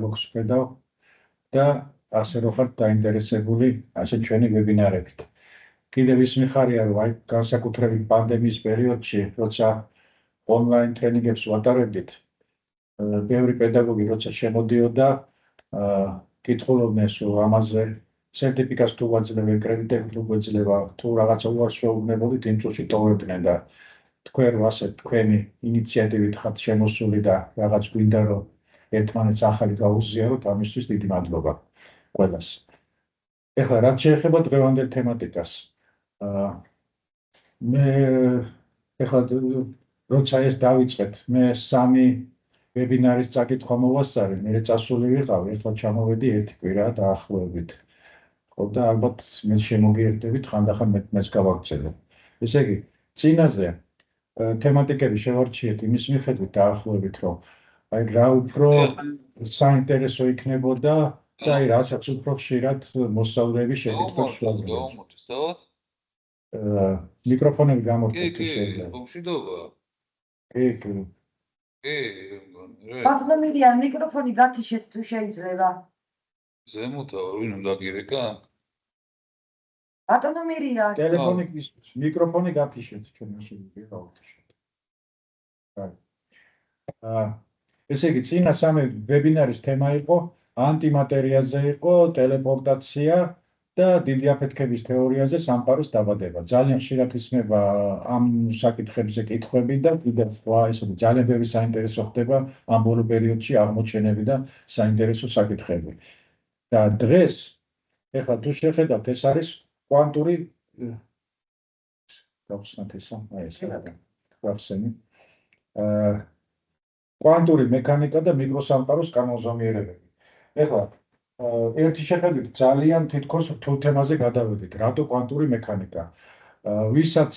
ბლოგს ხედავ და ასე რომ ხართ დაინტერესებული ასე ჩვენი ვებინარებით. კიდევ ის მიხარია, რომ აი განსაკუთრებით პანდემიის პერიოდში, როცა ონლაინ ტრენინგებს ვატარებდით, ბევრი პედაგოგი როცა შემოდიოდა, კითხულობდნენ, რომ ამაზე სერტიფიკატს თუ გვაძლევენ, კრედიტები თუ გვეძლება, თუ რაღაცა უარს შეუგნებოდით, იმ წუთში ტოვებდნენ და თქვენ რომ ასე თქვენი ინიციატივით ხართ შემოსული და რაღაც გვინდა რომ ერთმანეთს ახალი გაუზიაროთ, ამისთვის დიდი მადლობა ყველას. ეხლა რაც შეეხება დღევანდელ თემატიკას, მე ეხლა როცა ეს დავიწყეთ, მე 3 ვებინარის წაკითხვა მოვასწარე, მე წასული ვიყავ, ეხლა ჩამოვედი 1 კვირა დაახლოებით. ხო და ალბათ მე შემოგიერთდებით, ხანდახან მეც გავაგრძელებ. ესე იგი, წინაზე თემატიკები შევარჩიეთ იმის მიხედვით დაახლოებით, რომ აი რა უფრო საინტერესო იქნებოდა და აი რასაც უფრო ხშირად მოსწავლეები შეგიძლიათ შევაგრძელოთ. მიკროფონები გამორთეთ თუ შეიძლება. კი. ბატონო მირიან, მიკროფონი გათიშეთ თუ შეიძლება. ზემოთა ვინ უნდა გირეკა? ბატონო მირიან. ტელეფონი მიკროფონი გათიშეთ ჩვენ შეიძლება გავუთიშოთ. ესე იგი, წინა 3 ვებინარის თემა იყო ანტიმატერიაზე იყო ტელეპორტაცია და დიდი აფეთქების თეორიაზე სამყაროს დაბადება. ძალიან ხშირად ისმება ამ საკითხებზე კითხვები და კიდევ სხვა ესე ძალიან ბევრი საინტერესო ხდება ამ ბოლო პერიოდში აღმოჩენები და საინტერესო საკითხები. და დღეს ეხლა თუ შეხედავთ, ეს არის კვანტური გავხსნათ ესა, აი ეს რა გავხსენი. კვანტური მექანიკა და მიკროსამყაროს კანონზომიერებები. ეხლა ერთი შეხედვით ძალიან თითქოს რთულ თემაზე გადავედით, რატო კვანტური მექანიკა. ვისაც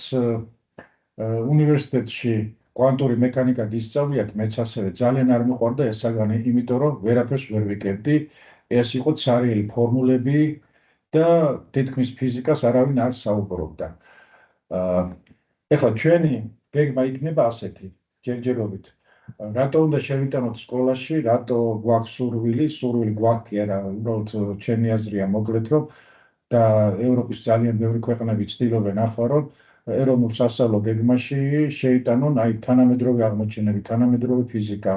უნივერსიტეტში კვანტური მექანიკა გისწავლიათ, მეც ასევე ძალიან არ მიყვარდა ეს საგანი, იმიტომ რომ ვერაფერს ვერ ვიკებდი. ეს იყო ცარიელი ფორმულები და თითქმის ფიზიკას არავინ არ საუბრობდა. ეხლა ჩვენი გეგმა იქნება ასეთი, ჯერჯერობით. რატო უნდა შევიტანოთ სკოლაში, რატო გვაქვს სურვილი გვაქვს კი არა, უბრალოდ ჩემი აზრია მოკლედ, რომ და ევროპის ძალიან ბევრი ქვეყნები ცდილობენ ახლა, რომ ეროვნულ სასწავლო გეგმაში შეიტანონ აი თანამედროვე აღმოჩენები, თანამედროვე ფიზიკა.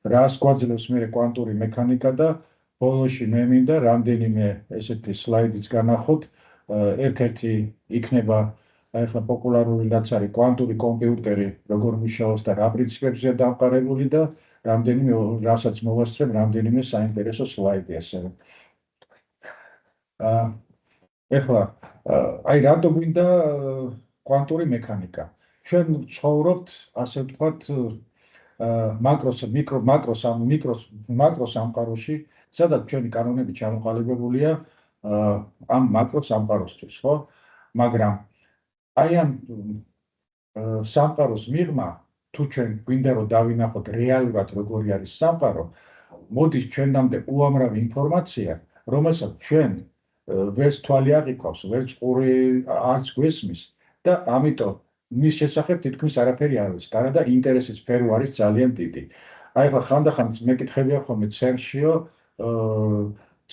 რას გვაძლევს მე კვანტური მექანიკა და ბოლოში მე მინდა რამდენიმე ესეთი სლაიდიც განახოთ. ერთ-ერთი იქნება ახლა პოპულარული რაც არის კვანტური კომპიუტერი, როგორ მუშაობს და რა პრინციპებზეა დამყარებული და რამდენიმე რასაც მოვასწრებ, რამდენიმე საინტერესო სლაიდი ასევე. ეხლა აი რატო გვინდა კვანტური მექანიკა? ჩვენ ცხოვრობთ, ასე ვთქვათ, მაკროსამყაროში, სადაც ჩვენი კანონები ჩამოყალიბებულია ამ მაკროსამყაროსთვის, ხო? მაგრამ აი ამ სამყაროს მიღმა, თუ ჩვენ გვინდა რომ დავინახოთ რეალურად როგორი არის სამყარო, მოდის ჩვენამდე უამრავი ინფორმაცია, რომელსაც ჩვენ ვერც თვალი აღიქვავს, ვერც ყური არც გვესმის და ამიტომ მის შესახებ თითქმის არაფერი არ ვიცით, არადა ინტერესის სფერო არის ძალიან დიდი. აი ახლა ხანდახან მეკითხებია ხოლმე CERN-შიო,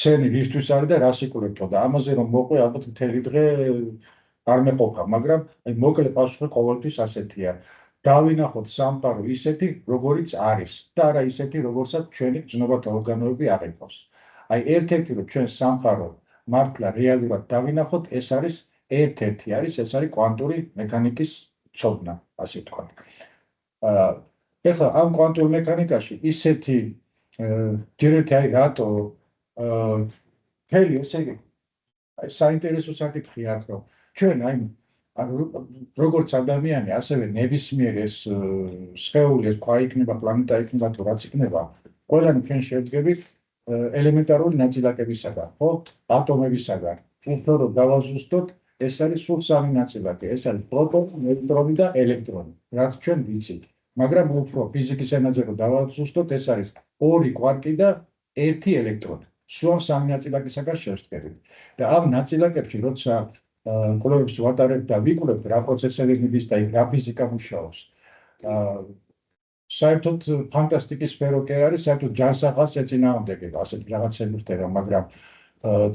CERN-ი რისთვის არის და რას იკვლევთო და ამაზე რომ მოყვე ალბათ მთელი დღე არ მეყოფა, მაგრამ აი მოკლე პასუხი ყოველთვის ასეთია. დავინახოთ სამყარო ისეთი, როგორიც არის და არა ისეთი, როგორცაც ჩვენი გრძნობათა ორგანოები აღიქვავს. აი ერთ-ერთი რომ ჩვენ სამყარო მართლა რეალურად დავინახოთ, ეს არის ერთ-ერთი არის, ეს არის კვანტური მექანიკის ცოდნა, ასე ვთქვათ. ეხლა ამ კვანტურ მექანიკაში ისეთი ჯერეთი აი რატო მთელი ესე იგი აი საინტერესო საკითხია აქ, რომ ჩვენ აი როგორც ადამიანი, ასევე ნებისმიერ ეს სხეული, ეს ქვა იქნება, პლანეტა იქნება, თუ რაც იქნება, ყველანი ჩვენ შევდგებით ელემენტარული ნაწილაკებისაგან, ხო? ატომებისაგან. უფრო რომ დავაზუსტოთ, ეს არის სულ 3 ნაწილაკი, ეს არის პროტონი, ნეიტრონი და ელექტრონი, რაც ჩვენ ვიცით. მაგრამ უფრო ფიზიკის ენაზე რომ დავაზუსტოთ, ეს არის 2 კვარკი და 1 ელექტრონი. სულ 3 ნაწილაკისაგან შევდგებით. და ამ ნაწილაკებში, როცა კვლევებს ვატარებთ და ვიკვლევთ რა პროცესები ნიშნავს და რა ფიზიკა მუშაობს. საერთოდ ფანტასტიკის სფერო კი არ არის, საერთოდ ჯანსაღას ეწინააღმდეგება ასეთი რაღაცები ხდება, მაგრამ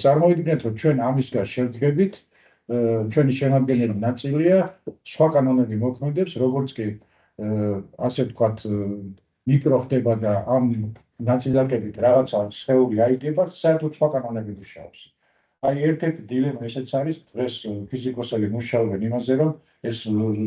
წარმოვიდგინეთ, რომ ჩვენ ამისგან შევდგებით, ჩვენი შემადგენელი ნაწილია, სხვა კანონები მოქმედებს, როგორც კი ასე ვთქვათ, მიკრო ხდება და ამ ნაწილაკებით რაღაცა სხეული აიგება, საერთოდ სხვა კანონები მუშაობს. აი, ერთ-ერთი დილემა ესეც არის, დღეს ფიზიკოსები მუშაობენ იმაზე, რომ ეს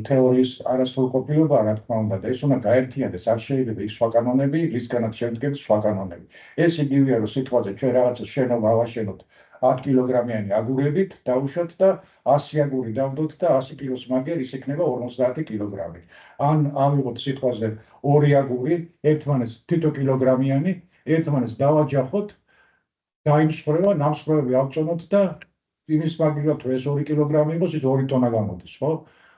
თეორიის არასრულყოფილობაა, რა თქმა უნდა, და ეს უნდა გაერთიანდეს, არ შეიძლება ის სხვა კანონები, რისგანაც შევდგებით სხვა კანონები. ეს იგივეა, რომ სიტყვაზე ჩვენ რაღაცა შენობა ავაშენოთ 10 კილოგრამიანი აგურებით, დავუშვათ და 100 აგური დავდოთ და 100 კილოს მაგერ ის იქნება 50 კილოგრამი. ან ავიღოთ სიტყვაზე 2 აგური, ერთმანეთს თითო კილოგრამიანი, ერთმანეთს დავაჯახოთ, დაიმსხვრევა, ნამსხვრევები ავწონოთ და იმის მაგალითად თუ ეს 2 კილოგრამი იყოს, ის 2 ტონა გამოდის, ხო?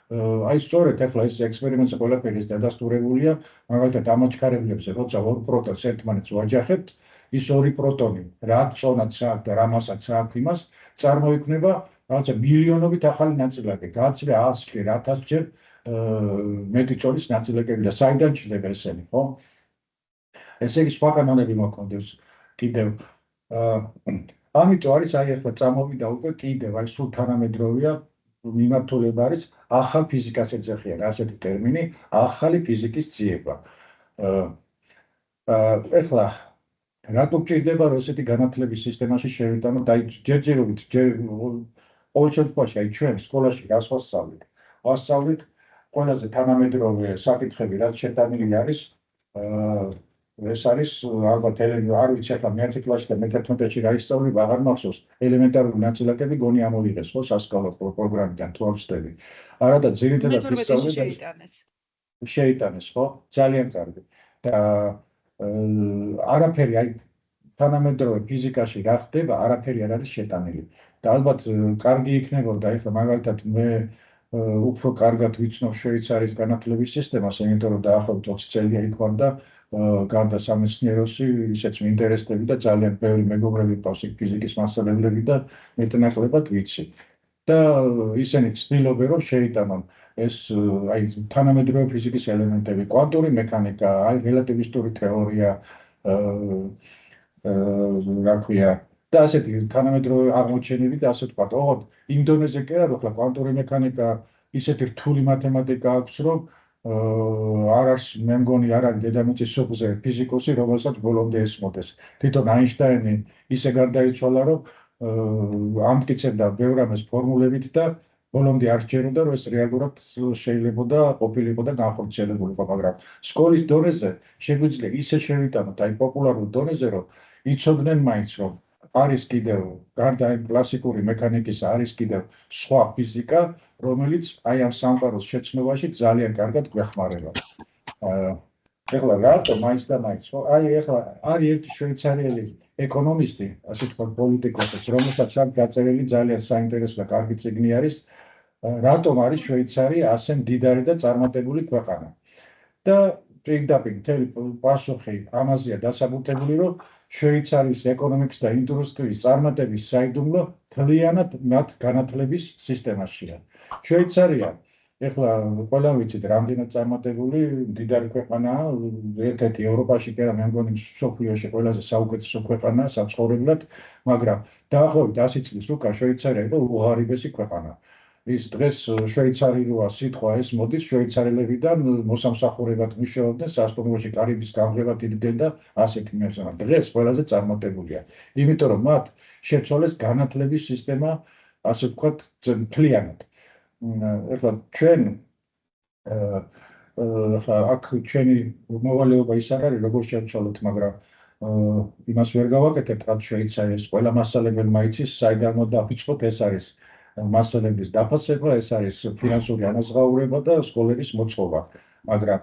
აი სწორედ ახლა ეს ექსპერიმენტი ყველაფერი ეს დადასტურებულია, მაგალითად ამაჩქარებლებზე, როცა 2 პროტონს ერთმანეთს ვაჯახებთ, ის 2 პროტონი, რა წონაც აქვს და რა მასაც აქვს იმას, წარმოიქმნება რაღაცა მილიონობით ახალი ნაწილაკი, გააცრე 100-ჯერ, 1000-ჯერ მეტი წონის ნაწილაკები და საიდან ჩნდება ესენი, ხო? ესე იგი სხვა კანონები მოქმედებს კიდევ. ამიტომ არის აი ახლა წამოვიდა უკვე კიდევ აი სულ თანამედროვეა მიმართულება არის ახალ ფიზიკას ეძახიან ასეთი ტერმინი ახალი ფიზიკის ძიება. ახლა რატო გჭირდება რომ ესეთი განათლების სისტემაში შევიტანოთ აი ჯერჯერობით ყოველ შემთხვევაში აი ჩვენ სკოლაში რას ვასწავლეთ? ვასწავლეთ ყველაზე თანამედროვე საკითხები რაც შეტანილი არის ეს არის ალბათ არ ვიცი ახლა მე-10 კლასში და მე-11-ში რა ისწავლება აღარ მახსოვს ელემენტარული ნაწილაკები გონი ამოიღეს ხო სასკოლო პროგრამიდან თუ არ ვცდები არა და ძირითადად შეიტანეს ხო ძალიან კარგი და არაფერი აი თანამედროვე ფიზიკაში რა ხდება არაფერი არ არის შეტანილი და ალბათ კარგი იქნებოდა ეხლა მაგალითად მე უფრო კარგად ვიცნობ შვეიცარიის განათლების სისტემას იმიტომ რომ დაახლოებით 20 წელია იქ ვარ და გარდა სამეცნიეროსი ისეც მინტერესდები და ძალიან ბევრი მეგობრები მყავს ფიზიკის მასწავლებლები და მეტნაკლებად ვიცი და ისინი ცდილობენ რომ შეიტანონ ეს აი თანამედროვე ფიზიკის ელემენტები კვანტური მექანიკა აი რელატივისტური თეორია რა ქვია და ასეთი თანამედროვე აღმოჩენები და ასე ვთქვათ ოღონდ იმ დონეზე კი არა ახლა კვანტური მექანიკა ისეთი რთული მათემატიკა აქვს რომ არ არის მე მგონი არ არის დედამიწის სოფლზე ფიზიკოსი რომელსაც ბოლომდე ესმოდეს თვითონ აინშტაინი ისე გარდაიცვალა რომ ამტკიცებდა ბევრ ამას ფორმულებით და ბოლომდე არ სჯეროდა რომ ეს რეალურად შეიძლებოდა ყოფილიყო და განხორციელებულიყო მაგრამ სკოლის დონეზე შეგვიძლია ისე შევიტანოთ აი პოპულარულ დონეზე რომ იცოდნენ მაინც რომ არის კიდევ გარდა იმ კლასიკური მექანიკისა არის კიდევ სხვა ფიზიკა რომელიც აი ამ სამყაროს შეცნობაში ძალიან კარგად გვეხმარება. ეხლა რატო მაინც და მაინც ხო? აი ეხლა არის ერთი შვეიცარიელი ეკონომისტი, ასე ვთქვათ, პოლიტიკოსი, რომელსაც აქვს დაწერილი ძალიან საინტერესო და კარგი წიგნი არის, რატომ არის შვეიცარია ასე მდიდარი და წარმატებული ქვეყანა. და პირდაპირ მთელი პასუხი ამაზეა დასაბუთებული, რომ შვეიცარიის ეკონომიკის და ინდუსტრიის წარმატების საიდუმლო მთლიანად მათ განათლების სისტემაშია. შვეიცარია ეხლა ყველა ვიცით რამდენად წარმატებული მდიდარი ქვეყანაა ერთ-ერთი ევროპაში კი არა მე მგონი მსოფლიოში ყველაზე საუკეთესო ქვეყანაა საცხოვრებლად მაგრამ დაახლოებით 100 წლის უკან შვეიცარია იყო უღარიბესი ქვეყანა ის დღეს შვეიცარიულმა სიტყვა ეს მოდის შვეიცარიელებიდან მოსამსახურებლად მუშაობდნენ სასტუმროში კარიბის გამღებად იდგნენ და ასეთი მესამე დღეს ყველაზე წარმატებულია იმიტომ რომ მათ შეცვალეს განათლების სისტემა ასე ვთქვათ მთლიანად ეხლა ჩვენ აქ ჩვენი მოვალეობა ის არ არის როგორ შევცვალოთ მაგრამ იმას ვერ გავაკეთებთ რაც შვეიცარიის ყველა მასწავლებელმა იცის საიდან მოდაფიწყოთ ეს არის მასწავლებლის დაფასება ეს არის ფინანსური ანაზღაურება და სკოლების მოწყობა მაგრამ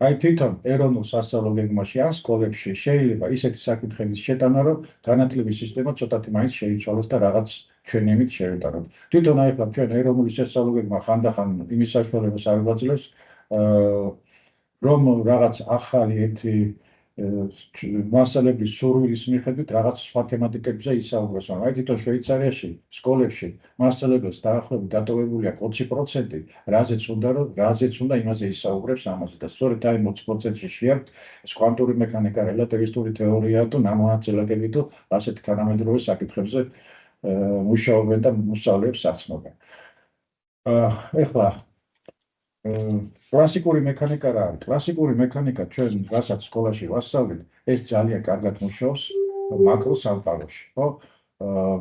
აი თვითონ ეროვნულ სასწავლო გეგმაში ან სკოლებში შეიძლება ისეთი საკითხების შეტანა რომ განათლების სისტემა ცოტათი მაინც შეიცვალოს და რაღაც ჩვენებით შევიტანოთ. თვითონ აი ახლა ჩვენ ეროვნული სასწავლო გეგმა ხანდახან იმის საშუალებას არ გვაძლევს რომ რაღაც ახალი ერთი მასალების სურვილის მიხედვით რაღაც სხვა თემატიკებზე ისაუბროს, მაგრამ აი თვითონ შვეიცარიაში სკოლებში მასალებელს დაახლოებით დატოვებულია 20%, რაზეც უნდა იმაზე ისაუბრებს ამაზე და სწორედ აი 20%-ში შეაქვთ ეს კვანტური მექანიკა, რელატივისტური თეორია თუ ნანონაწილაკები თუ ასეთი თანამედროვე საკითხებზე მუშაობენ და მოსწავლეებს ახსნობენ. ეხლა კლასიკური მექანიკა რა არის? კლასიკური მექანიკა ჩვენ რასაც სკოლაში ვასწავლეთ, ეს ძალიან კარგად მუშაობს მაკრო სამყაროში, ხო?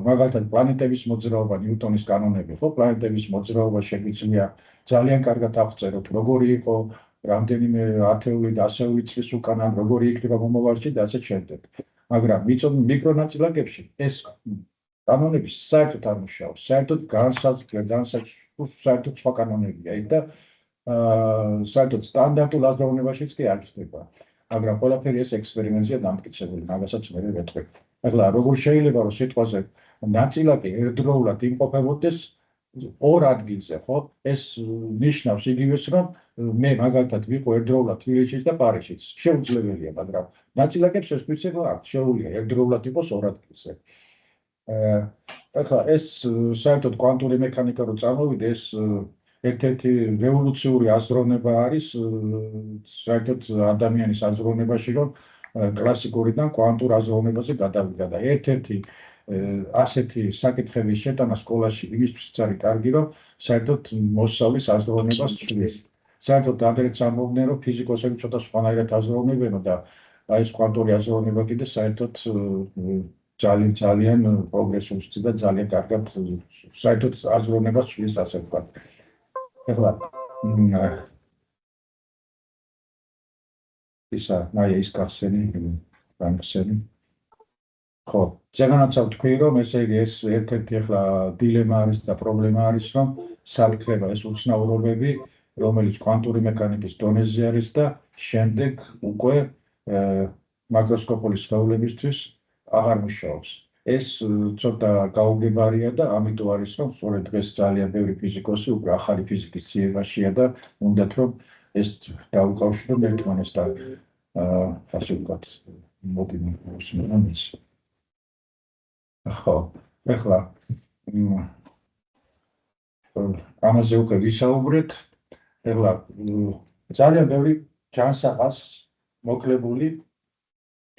მაგალითად პლანეტების მოძრაობა, ნიუტონის კანონები, ხო? პლანეტების მოძრაობა შეგვიძლია ძალიან კარგად აღწეროთ, როგორი იყო რამდენიმე ათეული და ასეული წლის უკანა, როგორი იქნება მომავალში და ასე შემდეგ. მაგრამ მიკრონაწილაკებში ეს კანონები საერთოდ არ მუშაობს, საერთოდ საერთოდ სხვა კანონებია იქ და საერთოდ სტანდარტულ აზროვნებაშიც კი არ ხდება. მაგრამ ყველაფერი ეს ექსპერიმენტია დამტკიცებული, მაგასაც მე ვეთქვი. ეხლა როგორ შეიძლება რომ სიტყვაზე ნაწილაკი ერთდროულად იმყოფებოდეს ორ ადგილზე, ხო? ეს ნიშნავს იგივეს, რომ მე მაგალითად ვიყო ერთდროულად თბილისშიც და პარიზშიც. შეუძლებელია, მაგრამ ნაწილაკებს ეს პრინციპი აქვს, შეუძლია ერთდროულად იყოს ორ ადგილზე. ეხლა ეს საერთოდ კვანტური მექანიკა რო წარმოვიდა, ეს ერთ-ერთი რევოლუციური აზროვნება არის საერთოდ ადამიანის აზროვნებაში, რომ კლასიკურიდან კვანტურ აზროვნებაზე გადავიდა და ერთ-ერთი ასეთი საკითხების შეტანა სკოლაში იმისთვის არის კარგი, რომ საერთოდ მოსწავლის აზროვნებას ცვლის. საერთოდ ადრეც ამბობდნენ, რომ ფიზიკოსები ცოტა სხვანაირად აზროვნებენო და აი ეს კვანტური აზროვნება კიდე საერთოდ ძალიან პროგრესულს და ძალიან კარგად საერთოდ აზროვნებას ცვლის, ასე ვთქვათ. ეხლა ის გახსენი, ხო, ზეგანაც ვთქვი, რომ ესე იგი ეს ერთ-ერთი ეხლა დილემა არის და პრობლემა არის, რომ საკითხება ეს უცნაურობები, რომელიც კვანტური მექანიკის დონეზე არის და შემდეგ უკვე მაკროსკოპული სხეულებისთვის აღარ მუშაობს. ეს ცოტა გაუგებარია და ამიტომ არის, რომ სწორედ დღეს ძალიან ბევრი ფიზიკოსი უკვე ახალი ფიზიკის ძიებაშია და უნდათ რომ ეს დაუკავშიროთ ერთმანეთს და ასე ვთქვათ, მოდი მოსმენამიც. ხო, ეხლა ამაზე უკვე ვისაუბრეთ. ეხლა ძალიან ბევრი ჯანსაღას მოკლებული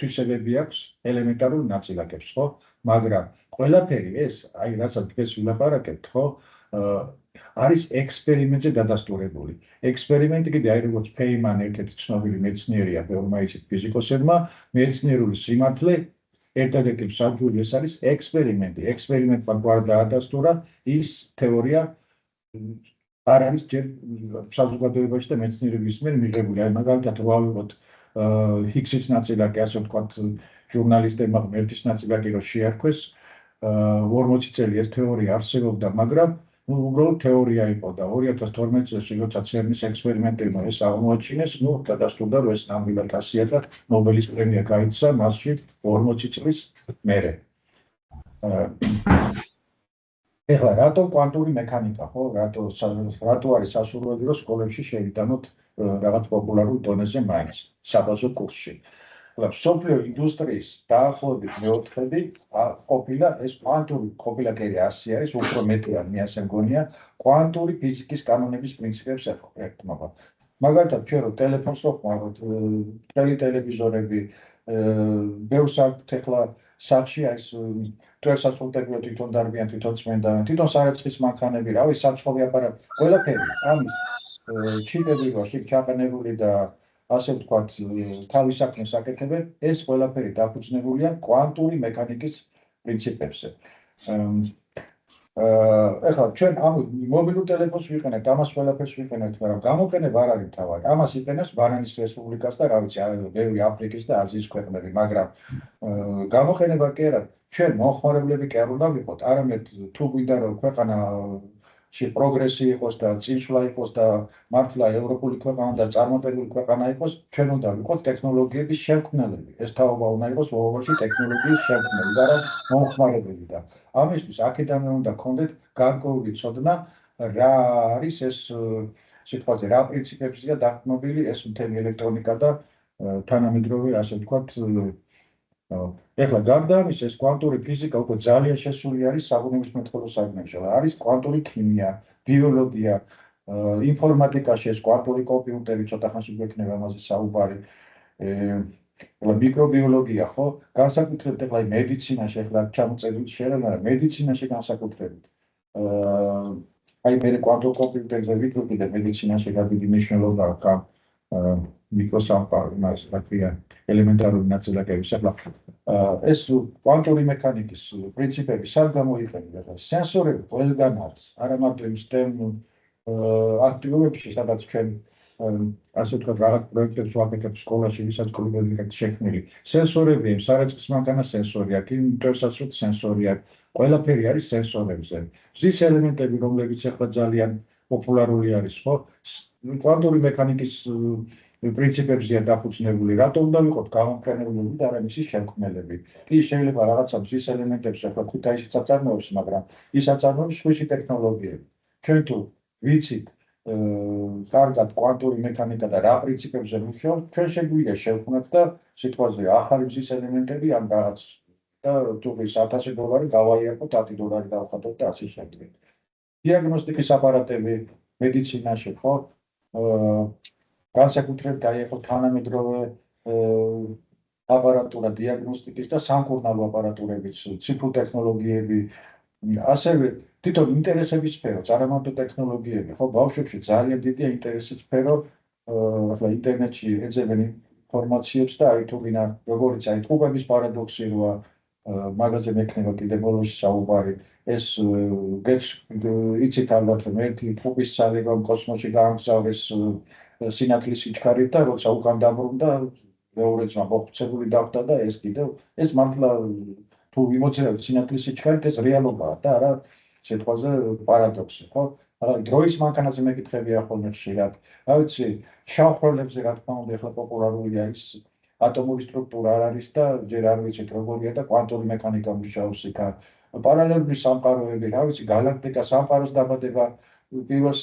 თვისებები აქვს ელემენტარულ ნაწილაკებს, ხო? მაგრამ ყველაფერი ეს, აი რასაც დღეს ვილაპარაკებთ, ხო? არის ექსპერიმენტზე დადასტურებული. ექსპერიმენტი კიდე აი როგორც ფეიმან ერთ-ერთი ცნობილი მეცნიერია, ბევრმა იცით ფიზიკოსებმა, მეცნიერული სიმართლე ერთადერთი მსაჯული ეს არის ექსპერიმენტი. ექსპერიმენტმა გვარ დაადასტურა ის თეორია არ არის ჯერ საზოგადოებაში და მეცნიერების მიერ მიღებული. აი მაგალითად რა ვიყოთ ჰიგსის ნაწილაკი, ასე ვთქვათ, ჟურნალისტებმა ღმერთის ნაწილაკი რო შეარქვეს, 40 წელი ეს თეორია არსებობდა, მაგრამ უბრალოდ თეორია იყო და 2012 წელს როცა ცერნის ექსპერიმენტებმა ეს აღმოაჩინეს, დადასტურდა რომ ეს ნამდვილად ასია და ნობელის პრემია გაიცა მასში 40 წლის მერე. ეხლა რატო კვანტური მექანიკა, ხო? რატო არის სასურველი რომ სკოლებში შევიტანოთ რაღაც პოპულარულ დონეზე მაინც საბაზო კურსში. მსოფლიო ინდუსტრიის დაახლოებით მეოთხედი ყოფილა ეს კვანტური ყოფილა კი 100 არის, უფრო მეტია, მე ასე მგონია, კვანტური ფიზიკის კანონების პრინციპებს ეხმობა. მაგალითად, ჩვენ რო ტელეფონს რო ხმარობთ, ტელევიზორები, ბევრ საკითხს ეხლა სახლში არის თვალსაჩინო თვითონ დარბიან, თვითონ წმენდა, თვითონ სარეცხის მანქანები, რავი, საწყობი აპარატი, ყველაფერი ამის ჩიპები რო შეჩაყენებული და ასე ვთქვათ, თავის საქმეს აკეთებენ, ეს ყველაფერი დაფუძნებულია კვანტური მექანიკის პრინციპებზე. ეხლა ჩვენ ამ მობილურ ტელეფონს ვიყენებთ, ამას ყველაფერს ვიყენებთ, მაგრამ გამოყენება არ არის თავარი. ამას იყენებს ბანანის რესპუბლიკას და რა ვიცი, ბევრი აფრიკის და აზიის ქვეყნები, მაგრამ გამოყენება კი არა, ჩვენ მომხმარებლები კი არ უნდა ვიყოთ, არამედ თუ გვინდა რომ ქვეყანა პროგრესი იყოს და წინსვლა იყოს და მართლა ევროპული ქვეყანა და წარმატებული ქვეყანა იყოს, ჩვენ უნდა ვიყოთ ტექნოლოგიების შემქმნელები. ეს თაობა უნდა იყოს ყოველში ტექნოლოგიის შემქმნელი და მომხმარებელი და ამისთვის აქედანვე უნდა გქონდეთ გარკვეული ცოდნა, რა არის ეს სიტყვაზე, რა პრინციპებზეა დაყრდნობილი ეს მთელი ელექტრონიკა და თანამედროვე, ასე ვთქვათ, ეხლა გარდა ამისა, ეს კვანტური ფიზიკა უკვე ძალიან შესული არის საბუნებისმეტყველო საქმეებში. არის კვანტური ქიმია, ბიოლოგია, ინფორმატიკაში ეს კვანტური კომპიუტერი, ცოტა ხანში გვექნება ამაზე საუბარი. მიკრობიოლოგია, ხო? განსაკუთრებით ეხლა მედიცინაში, ეხლა ჩამოწერილი შეიძლება მედიცინაში განსაკუთრებით. აი მე კვანტურ კომპიუტერზე ვიტყვი კიდე მედიცინაში გადიდი მნიშვნელობა აქვს მიკროსამყაროს, რა ქვია, ელემენტარული ნაწილაკების. ეხლა ეს კვანტური მექანიკის პრინციპები სად გამოიყენება? სენსორები ყველგან არის, არა მარტო იმ STEM აქტივობებში, სადაც ჩვენ ასე ვთქვათ, რაღაც პროექტებს ვაკეთებ სკოლაში, ვისაც კლუბები გაქვს შექმნილი. სენსორები, სარეცხის მანქანა სენსორი აქვს, ინტერსაცროთ სენსორი აქვს, ყველაფერი არის სენსორებზე. მზის ელემენტები, რომლებიც ახლა ძალიან პოპულარული არის, ხო? კვანტური მექანიკის პრინციპებზეა დაფუძნებული. რატომ უნდა ვიყოთ გამომყენებლები და არა მისი შემქმნელები? კი, შეიძლება რაღაცა მზის ელემენტებს ახლა ქუთაისიც აწარმოებს, მაგრამ ის აწარმოებს სხვისი ტექნოლოგიები. ჩვენ თუ ვიცით კარგად კვანტური მექანიკა და რა პრინციპებზე მუშაობს, ჩვენ შეგვიძლია შევქმნათ და სიტყვაზე ახალი მზის ელემენტები ან რაღაც და თუ ის $1000 გავაიაროთ, $10 დავხატოთ და ასე შემდეგ. დიაგნოსტიკის აპარატები მედიცინაში, ხო? განსაკუთრებით აი ახლა თანამედროვე აპარატურა დიაგნოსტიკის და სამკურნალო აპარატურების, ციფრულ ტექნოლოგიები, ასევე თვითონ ინტერესების სფეროც, არა მარტო ტექნოლოგიები, ხო, ბავშვებში ძალიან დიდია ინტერესის სფერო, ახლა ინტერნეტში ეძებენ ინფორმაციებს და აი თუ ვინა როგორიც აი ტყუპების პარადოქსი როა მაგაზე მექნება კიდე ბოლოს საუბარი, ეს იცით ალბათ რომ ერთი ტყუპის ცალება კოსმოსში გაამგზავრეს სინათლის სიჩქარით და როცა უკან დაბრუნდა, მეორე ძმა მოხუცებული დახვდა და ეს კიდევ ეს მართლა თუ ვიმოძრაებთ სინათლის სიჩქარით, ეს რეალობაა და არა სიტყვაზე პარადოქსი, ხო? დროის მანქანაზე მეკითხებია ხოლმე ხშირად. რა ვიცი, შავხვრელებზე რა თქმა უნდა ახლა პოპულარულია ის ატომური სტრუქტურა არ არის და ჯერ არ ვიცით როგორია და კვანტური მექანიკა მუშაობს იქ. პარალელური სამყაროები, რა ვიცი, გალაქტიკა სამყაროს დაბადება პირველ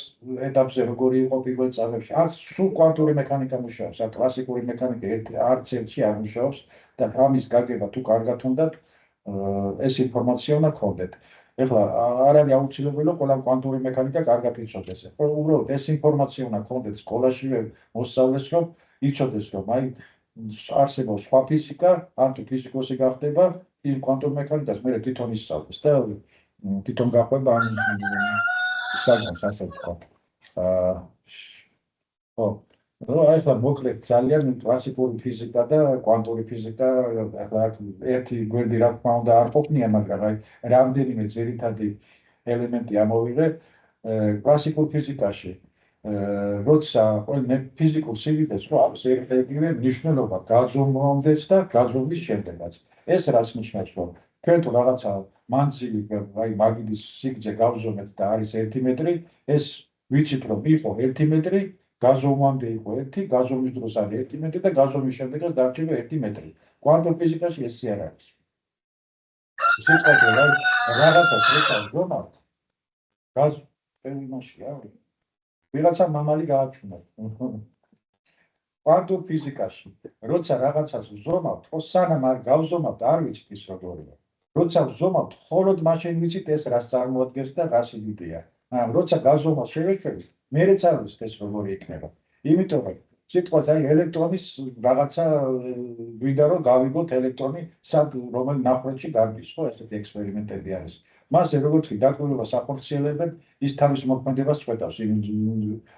ეტაპზე როგორი იყო პირველ წამებში. აქ სულ კვანტური მექანიკა მუშაობს, აქ კლასიკური მექანიკა არც ერთში არ მუშაობს და ამის გაგება თუ კარგად უნდათ ეს ინფორმაცია უნდა გქონდეთ. ეხლა არ არის აუცილებელი ყველა კვანტური მექანიკა კარგად იცოდეს. უბრალოდ ეს ინფორმაცია უნდა გქონდეთ სკოლაშივე მოსწავლეს, რომ იცოდეს, რომ აი არსებობს სხვა ფიზიკა, ან თუ ფიზიკოსი გახდება, იმ კვანტურ მექანიკას მე თვითონ ისწავლის და თვითონ გაყვება ამ საგანს, ასე ვთქვათ. ხო, აი ეს მოკლედ ძალიან კლასიკური ფიზიკა და კვანტური ფიზიკა, ახლა ერთი გვერდი რა თქმა უნდა არ ყოფნია, მაგრამ აი რამდენიმე ძირითადი ელემენტი ამოვიღე კლასიკურ ფიზიკაში. როცა მე ფიზიკურ სიდიდეს რო აქვს ერთ-ერთი მნიშვნელობა გაზომვამდეც და გაზომვის შემდეგაც. ეს რას ნიშნავს, რომ ჩვენ თუ რაღაცა მანძილი, აი მაგიდის სიგრძე გავზომეთ და არის 1 მეტრი, ეს ვიცით რომ იყო 1 მეტრი, გაზომვამდე იყო 1, გაზომვის დროს არის 1 მეტრი და გაზომვის შემდეგაც დარჩება 1 მეტრი. კვანტურ ფიზიკაში ესე არ არის. სიტყვაზე რაღაცას როცა ვზომავთ, იმაშია, ვიღაცა მამალი გააჩვენოთ. კვანტურ ფიზიკაში, როცა რაღაცას ვზომავთ, ხო სანამ არ გავზომავთ, არ ვიცით ის როგორია. როცა ვზომავთ, მხოლოდ მაშინ ვიცით ეს რას წარმოადგენს და რა სიდიდეა. მაგრამ როცა გაზომავს შევეშვებით, მერეც არ ვიცით ეს როგორი იქნება. იმიტომ რომ სიტყვაზე აი ელექტრონის რაღაცა გვინდა რომ გავიგოთ ელექტრონი სად რომელ ნახვეჭი გარბის, ხო, ესეთი ექსპერიმენტები არის. მასე როგორც კი დაკვირვებას ახორციელებენ, ის თავის მოქმედებას წვეტავს,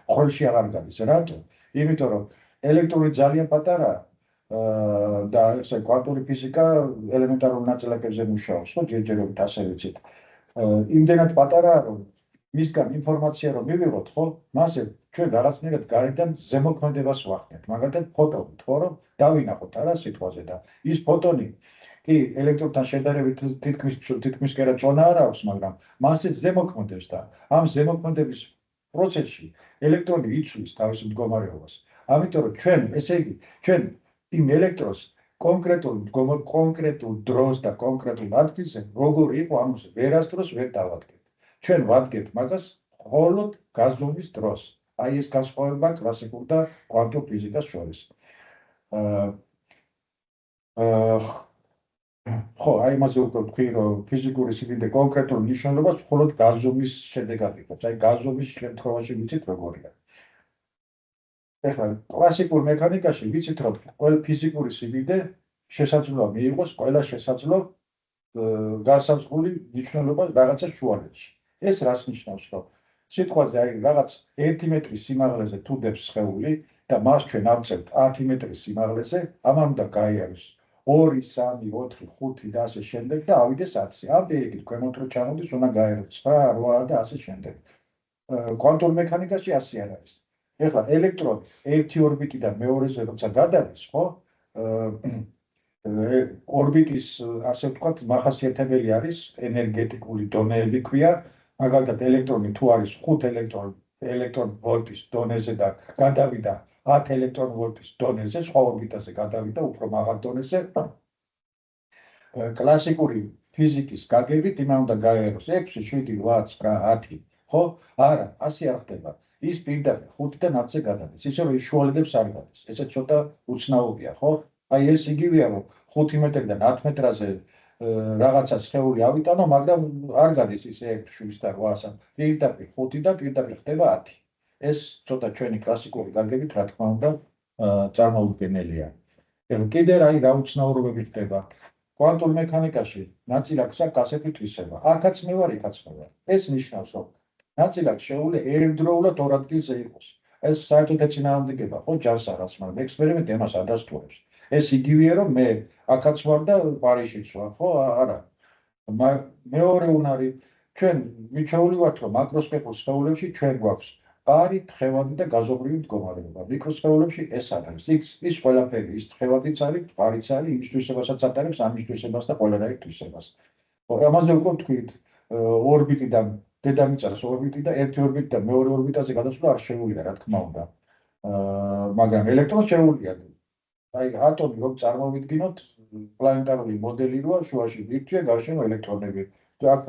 ხოლში აღარ გადის. რატო? იმიტომ რომ ელექტრონი ძალიან პატარაა და ესე კვანტური ფიზიკა ელემენტარულ ნაწილაკებზე მუშაობს, ხო, ჯერჯერობით ასე ვიცით. იმდენად პატარაა, რომ მისგან ინფორმაცია რომ მივიღოთ, ხო, მასე ჩვენ რაღაცნაირად გარედან ზემოქმედებას ვახდენთ. მაგალითად, ფოტონით, ხო, რომ დავინახოთ არა სიტყვაზე და ის ფოტონი კი ელექტრონთან შედარებით თითქმის კი არა წონა არ აქვს, მაგრამ მასე ზემოქმედებს და ამ ზემოქმედების პროცესში ელექტრონი იცვლის თავის მდგომარეობას. ამიტომ რომ ჩვენ, ესე იგი, ჩვენ იმ ელექტრონს კონკრეტულ დროს და კონკრეტულ ადგილზე როგორი იყო ამაზე ვერასდროს ვერ დავადგეთ. ჩვენ ვადგეთ მაგას მხოლოდ გაზომვის დროს. აი ეს განსხვავება კლასიკურ და კვანტურ ფიზიკას შორის. ხო, აი იმაზე უკვე ვთქვი, რომ ფიზიკური სიდიდე კონკრეტულ ნიშნულობას მხოლოდ გაზომვის შედეგად იღებს. აი გაზომვის შემთხვევაში ვიცით როგორია. ეხლა კლასიკურ მექანიკაში ვიცით, რომ ყველა ფიზიკური სიდიდე შესაძლოა მიიღოს ყველა შესაძლო განსაზღვრული ნიშნულობა რაღაცა შუალედში. ეს რას ნიშნავს, რომ სიტყვაზე აი რაღაც 1 მეტრის სიმაღლეზე თუ დებს სხეული და მას ჩვენ ავწერთ 10 მეტრის სიმაღლეზე, ამან უნდა გაიაროს 2, 3, 4, 5 და ასე შემდეგ და ავიდეს 10. ამ პირიქით ქვემოთ რო ჩამოდის, უნდა გაიაროს 9, 8 და ასე შემდეგ. კვანტურ მექანიკაში ასე არ არის. ეხლა ელექტრონი ერთი ორბიტიდან მეორეზე როცა გადადის, ხო? ორბიტის ასე ვთქვათ, მახასიათებელი არის ენერგეტიკული დონეები ქვია. მაგალითად ელექტრონი თუ არის 5 ელექტრონ ვოლტის დონეზე და გადავიდა 10 ელექტრონ ვოლტის დონეზე, სხვა ორბიტაზე გადავიდა უფრო მაღალ დონეზე. კლასიკური ფიზიკის გაგებით იმან უნდა გაიაროს 6, 7, 8, 9, 10, ხო? არა, ასე არ ხდება. ის პირდაპირ 5-დან 10-ზე გადადის. ისე რომ შუალედებს არ გადის. ესე ცოტა უცნაურია, ხო? აი ეს იგივეა, რომ 5 მეტრიდან 10 მეტრაზე რაღაცა სხეული ავიტანო, მაგრამ არ გადის ისე 6-7 და 8-სა. პირდაპირ 5-დან პირდაპირ ხდება 10. ეს ცოტა ჩვენი კლასიკური გაგებით, რა თქმა უნდა, წარმოუდგენელია. კიდე რა რა უცნაურობები ხდება. კვანტურ მექანიკაში ნაწილაკს აქვს ასეთი თვისება. აქაც მე ვარ, იქაც მე ვარ. ეს ნიშნავს, რომ ნაწილაკს შეუძლია ერთდროულად ორ ადგილზე იყოს. ეს საერთოდ ეწინააღმდეგება, ხო, ჯანს რაღაც, მაგრამ ექსპერიმენტი ამას ადასტურებს. ეს იგივეა, რომ მე აქაც ვარ და პარიზშიც ვარ, ხო? არა. მეორე უნარი, ჩვენ მიჩვეული ვართ, რომ მაკროსკოპულ სხეულებში ჩვენ გვაქვს პარი, თხევადი და გაზომრივი მდგომარეობა. მიკროსხეულებში ეს არ არის. ის ყველაფერი, ის თხევადიც არის, პარიც არის, იმის თვისებასაც ატარებს, ამის თვისებას და ყველანაირ თვისებას. ამაზე უკვე ვთქვით, ორბიტიდან დედამიწას ორბიტი და ერთი ორბიტიდან მეორე ორბიტაზე გადასვლა არ შეუძლია, რა თქმა უნდა. მაგრამ ელექტრონს შეუძლია. აი ატომი რომ წარმოვიდგინოთ, პლანეტარული მოდელი როა, შუაში ბირთვია, გარშემო ელექტრონები. აქ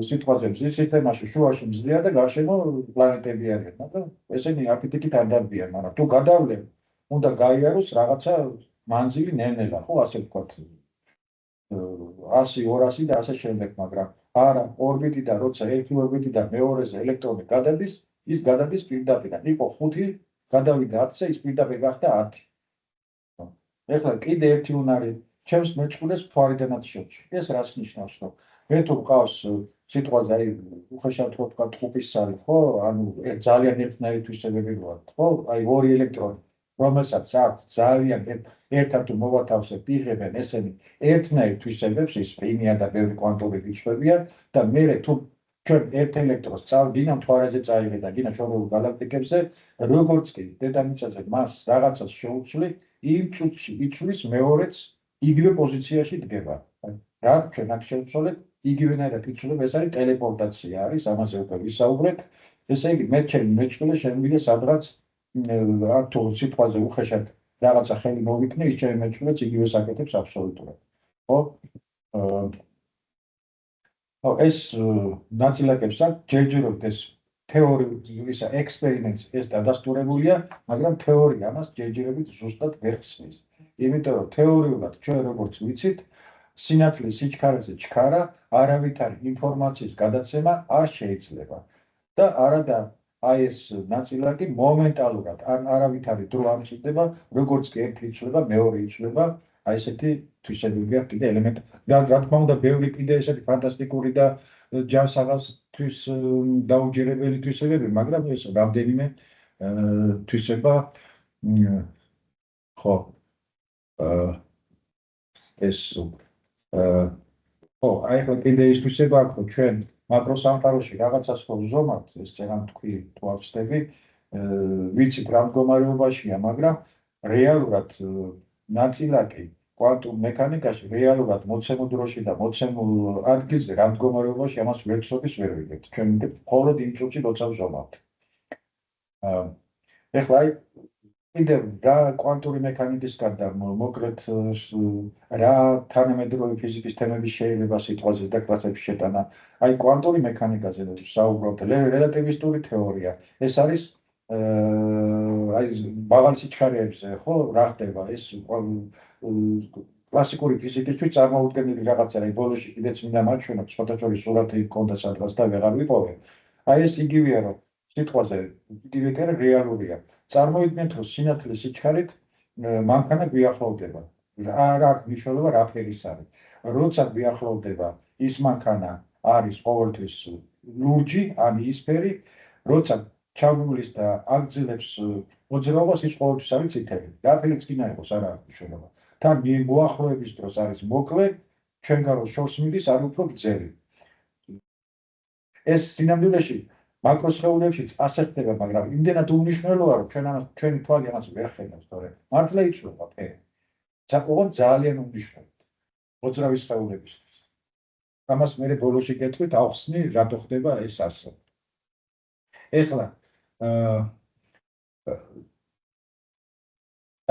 სიტყვაზე მზის სისტემაში შუაში მზია და გარშემო პლანეტები არიან, მაგრამ ესენი აქეთ-იქით არ დარბიან, მაგრამ თუ გადავლენ, უნდა გაიაროს რაღაცა მანძილი ნელ-ნელა, ხო, ასე ვთქვათ. 100, 200 და ასე შემდეგ, მაგრამ არა, ორბიტიდან როცა ერთი ორბიტიდან მეორეზე ელექტრონი გადადის, ის გადადის პირდაპირ. იყო 5, გადავიდა 10-ზე, ის პირდაპირ გახდა 10. ეხლა კიდე ერთი უნარი, ჩემს მეწყვილეს ფარიდანაც შევჭი. ეს რას ნიშნავს, რომ მე თუ მყავს სიტყვაზე აი უხეშად რო თქვა ტყუპისცალი, ხო? ანუ ძალიან ერთნაირი თვისებები როა, ხო? აი ორი ელექტრონი, რომელსაც აქვს ძალიან ერთად თუ მოვათავსებთ, იღებენ ესენი ერთნაირ თვისებებს, ის სპინია და ბევრი კვანტური რიცხვებია და მე თუ ჩვენ ერთ ელექტრონს წავიდინა მთვარეზე წაიღე და გინა შორეულ გალაქტიკებზე, როგორც კი დედამიწაზე მას რაღაცას შეუცვლი, იმ წუთში იცვლის მეორეც იგივე პოზიციაში დგება. რა ჩვენ აქ შევცვალეთ, იგივენაირად იცვლება, ეს არის ტელეპორტაცია არის, ამაზე უკვე ვისაუბრეთ. ესე იგი, მე ჩემი მეწყვილე შემიძლია სადღაც აქ თუ სიტყვაზე უხეშად რაღაცა ხელი მოვიქნე, ის ჩემი მეწყვილეც იგივე საკეთებს აბსოლუტურად. ხო? ეს ნაწილაკებს აქ ჯერჯერობით ეს თეორიული ისა ექსპერიმენტს ეს დადასტურებულია, მაგრამ თეორია ამას ჯერჯერობით ზუსტად ვერ ხსნის. იმიტომ რომ თეორიულად ჩვენ როგორც ვიცით, სინათლის სიჩქარეზე ჩქარა არავითარი ინფორმაციის გადაცემა არ შეიძლება. და არადა აი ეს ნაწილაკი მომენტალურად არავითარი დრო არ მჭირდება, როგორც კი ერთი იცვლება, მეორე იცვლება, აი ესეთი თვისებებია კიდე ელემენტი. რა თქმა უნდა, ბევრი კიდე ესეთი ფანტასტიკური და ჯანსაღადისთვის დაუჯერებელი თვისებები, მაგრამ ეს რამდენიმე თვისება ხო ეს ხო, აი კიდე ის თვისება აქვს, რომ ჩვენ მაკროსამყაროში რაღაცას ხო ვზომავთ, ეს წერან თქვი თუ ავხსნები, ვიცით რა მდგომარეობაშია, მაგრამ რეალურად ნაწილაკი კვანტურ მექანიკაში რეალურად მოცემულ დროში და მოცემულ ადგილზე რა მდგომარეობაში ამას ვერცობის ვერ ვიგებთ. ჩვენ მხოლოდ იმ წუთში როცა ვზომავთ. ეხლა აი კიდევ რა კვანტური მექანიკის გარდა მოკლედ რა თანამედროვე ფიზიკის თემები შეიძლება სიტყვაზე და კლასებში შეტანა. აი კვანტური მექანიკაზე ვსაუბრობთ, რელატივისტური თეორია. ეს არის აი მაღალი სიჩქარეებზე ხო რა ხდება ეს კლასიკური ფიზიკისთვის წარმოუდგენელი რაღაცა რა ბოლოში კიდეც მინდა მაჩვენოთ სხვათა შორის სურათი მქონდა სადღაც და ვეღარ ვიპოვე აი ეს იგივეა რომ სიტყვაზე იგივე კი არა რეალურია წარმოიდგინეთ რომ სინათლის სიჩქარით მანქანა გვიახლოვდება რა აქვს მნიშვნელობა რა ფერის არის როცა გვიახლოვდება ის მანქანა არის ყოველთვის ლურჯი ან ისფერი როცა ჩაგულის და აგრძელებს მოძრაობას ის ყოველთვის არის წითელი რა ფერიც კი ნაიყოს არა აქვს მნიშვნელობა თან მოახლოების დროს არის მოკლე ჩვენ გაროს შორს მიდის არის უფრო გრძელი ეს სინამდვილეში მაკროსხეულებშიც ასე ხდება მაგრამ იმდენად უმნიშვნელოა რომ ჩვენი თვალი ამას ვერ ხედავს თორე მართლა იცვლება ფერი საკმაოდ ძალიან უმნიშვნელოა მოძრავი სხეულებისთვის ამას მე ბოლოში გეტყვით ახსნი რატო ხდება ეს ასე ეხლა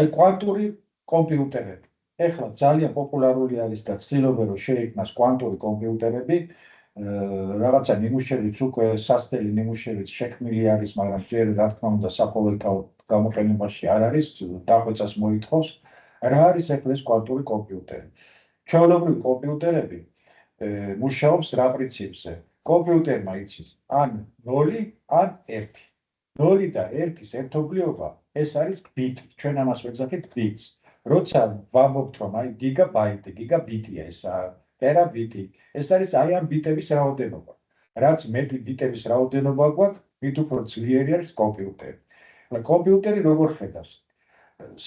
აი კვანტური კომპიუტერები ეხლა ძალიან პოპულარული არის და ცდილობენ რომ შეიქმნას კვანტური კომპიუტერები რაღაცა ნიმუშებიც უკვე სასტელი ნიმუშებიც შექმნილი არის მაგრამ ჯერ რა თქმა უნდა საყოველთაო გამოყენებაში არ არის დახვეწას მოითხოვს რა არის ეხლა ეს კვანტური კომპიუტერი ჩვეულებრივი კომპიუტერები მუშაობს რა პრინციპზე კომპიუტერმა იცის ან 0 ან 1 0 და 1-ის ერთობლიობა ეს არის ბიტი ჩვენ ამას ვეძახით ბიტს როცა ვამბობთ რომ აი გიგაბიტია ეს ტერაბიტი ეს არის აი ამ ბიტების რაოდენობა რაც მეტი ბიტების რაოდენობა გვაქვს მით უფრო ძლიერი არის კომპიუტერი კომპიუტერი როგორ ხედავს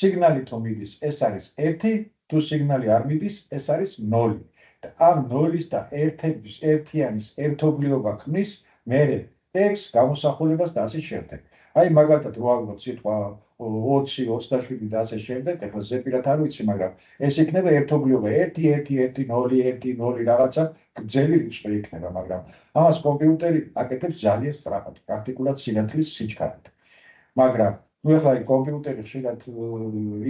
სიგნალი თუ მიდის ეს არის 1 თუ სიგნალი არ მიდის ეს არის 0 და ამ 0-ის და 1-ის ერთიანის ერთობლიობა ქმნის მერე x გამოსახულებას და ასე შემდეგ აი მაგალითად რო ავიღოთ სიტყვა 20 27 და ასე შემდეგ ეხლა ზეპირად არ ვიცი მაგრამ ეს იქნება ერთობლიობა 1 1 1 0 1 0 რაღაცა გრძელი რიცხვი იქნება მაგრამ ამას კომპიუტერი აკეთებს ძალიან სწრაფად პრაქტიკულად სინათლის სიჩქარით მაგრამ ნუ ეხლა აი კომპიუტერი ხშირად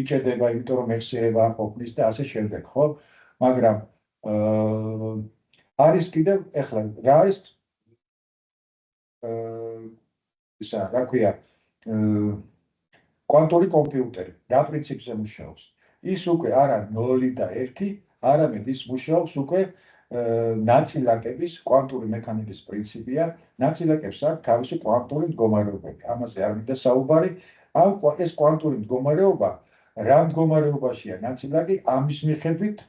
იჭედება იმიტომ რომ ეხსიერება არ ყოფნის და ასე შემდეგ ხო მაგრამ არის კიდევ ეხლა რა არის ისა რა ქვია კვანტური კომპიუტერი რა პრინციპზე მუშაობს ის უკვე არა 0 და 1 არამედ ის მუშაობს უკვე ნაწილაკების კვანტური მექანიკის პრინციპია ნაწილაკებს აქვს თავისი კვანტური მდგომარეობები ამაზე არ მინდა საუბარი ამ ეს კვანტური მდგომარეობა რა მდგომარეობაშია ნაწილაკი ამის მიხედვით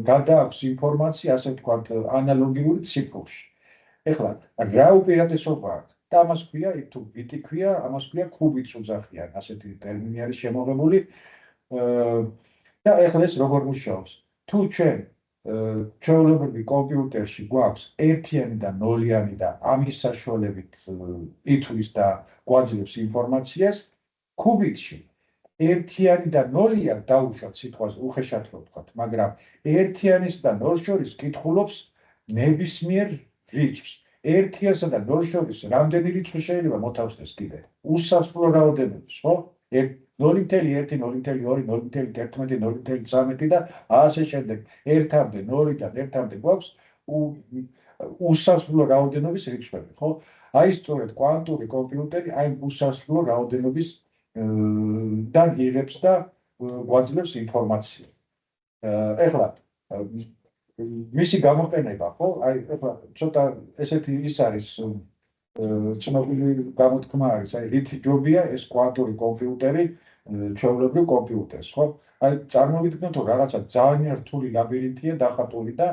გადააქვს ინფორმაცია ასე ვთქვათ ანალოგიური ციფრში ეხლა რა უპირატესობა აქვს და ამას ქვია თუ ბიტი ქვია ამას ქვია კუბიც უძახიან ასეთი ტერმინი არის შემოღებული და ეხლა ეს როგორ მუშაობს თუ ჩვენ ჩვეულებრივი კომპიუტერში გვაქვს ერთიანი და ნოლიანი და ამის საშუალებით ითვლის და გვაძლევს ინფორმაციას კუბიტში ერთიანი და ნოლია დაუშვათ სიტყვაზე უხეშად რო ვთქვათ მაგრამ ერთიანის და ნოლს შორის კითხულობს ნებისმიერ რიცხვს ერთიანსა და ნოლს შორის რამდენი რიცხვი შეიძლება მოთავსდეს კიდე უსასრულო რაოდენობის ხო 0.1 0.2 0.11 0.13 და ასე შემდეგ ერთამდე 0-დან ერთამდე გვაქვს უსასრულო რაოდენობის რიცხვები ხო აი სწორედ კვანტური კომპიუტერი აი უსასრულო რაოდენობის და იღებს და გვაძლევს ინფორმაციას ეხლა მისი გამოყენება ხო აი ეხლა ცოტა ესეთი ის არის ცნობილი გამოთქმა არის აი რითი ჯობია ეს კვანტური კომპიუტერი ჩვეულებრივ კომპიუტერს ხო აი წარმოვიდგინოთ რომ რაღაცა ძალიან რთული ლაბირინთია დახატული და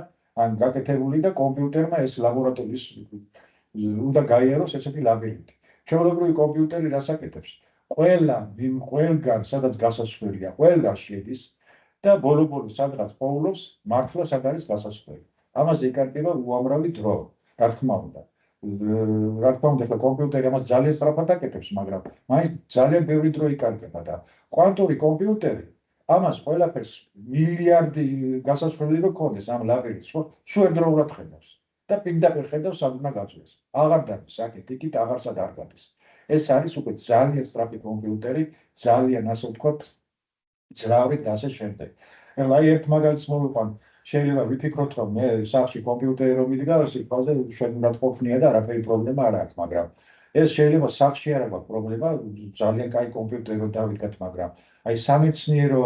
ან გაკეთებული და კომპიუტერმა ეს ლაბორატორიის უნდა გაიაროს ესეთი ლაბირინთი ჩვეულებრივი კომპიუტერი რას აკეთებს ყველგან სადაც გასასვლელია ყველგან შედის და ბოლო-ბოლო სადღაც პოულობს მართლა სად არის გასასვლელი ამაზე იკარგება უამრავი დრო რა თქმა უნდა ეხლა კომპიუტერი ამას ძალიან სწრაფად აკეთებს მაგრამ მაინც ძალიან ბევრი დრო იკარგება და კვანტური კომპიუტერი ამას ყველაფერს მილიარდი გასასვლელი რო ქონდეს ამ ლაბირინთს ხო სულ ერთდროულად ხედავს და პირდაპირ ხედავს სად უნდა გაწვეს აღარ დადის აქეთ იქით აღარსად არ გადის ეს არის უკვე ძალიან სწრაფი კომპიუტერი ძალიან ასე ვთქვათ ძრავი და ასე შემდეგ ეხლა აი ერთ მაგალითს მოვიყვან შეიძლება ვიფიქროთ რომ მე სახში კომპიუტერი რომ მიდგას იქ ფაზე უშედეგად ყოფნია და არაფერი პრობლემა არ აქვს მაგრამ ეს შეიძლება სახში არ აქვს პრობლემა, ძალიან კაი კომპიუტერი დავდგათ, მაგრამ აი სამეცნიერო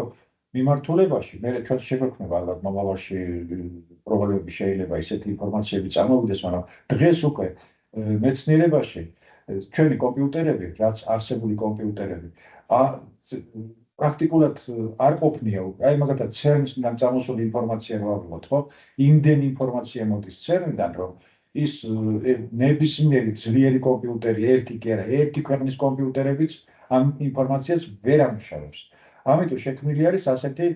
მიმართულებაში მე ჩვენ შეგვექმნება ალბათ მომავალში პრობლემები შეიძლება ისეთი ინფორმაციები წარმოვიდეს, მაგრამ დღეს უკვე მეცნიერებაში ჩვენი კომპიუტერები, რაც არსებული კომპიუტერები, პრაქტიკულად არ ყოფნია უკვე. აი მაგალითად CERN-დან წამოსული ინფორმაცია რო ავიღოთ, ხო? იმდენი ინფორმაცია მოდის CERN-დან, რომ ის ნებისმიერი ძლიერი კომპიუტერი, ერთი კი არა, ერთი ქვეყნის კომპიუტერებიც ამ ინფორმაციას ვერ ამუშავებს. ამიტომ შექმნილი არის ასეთი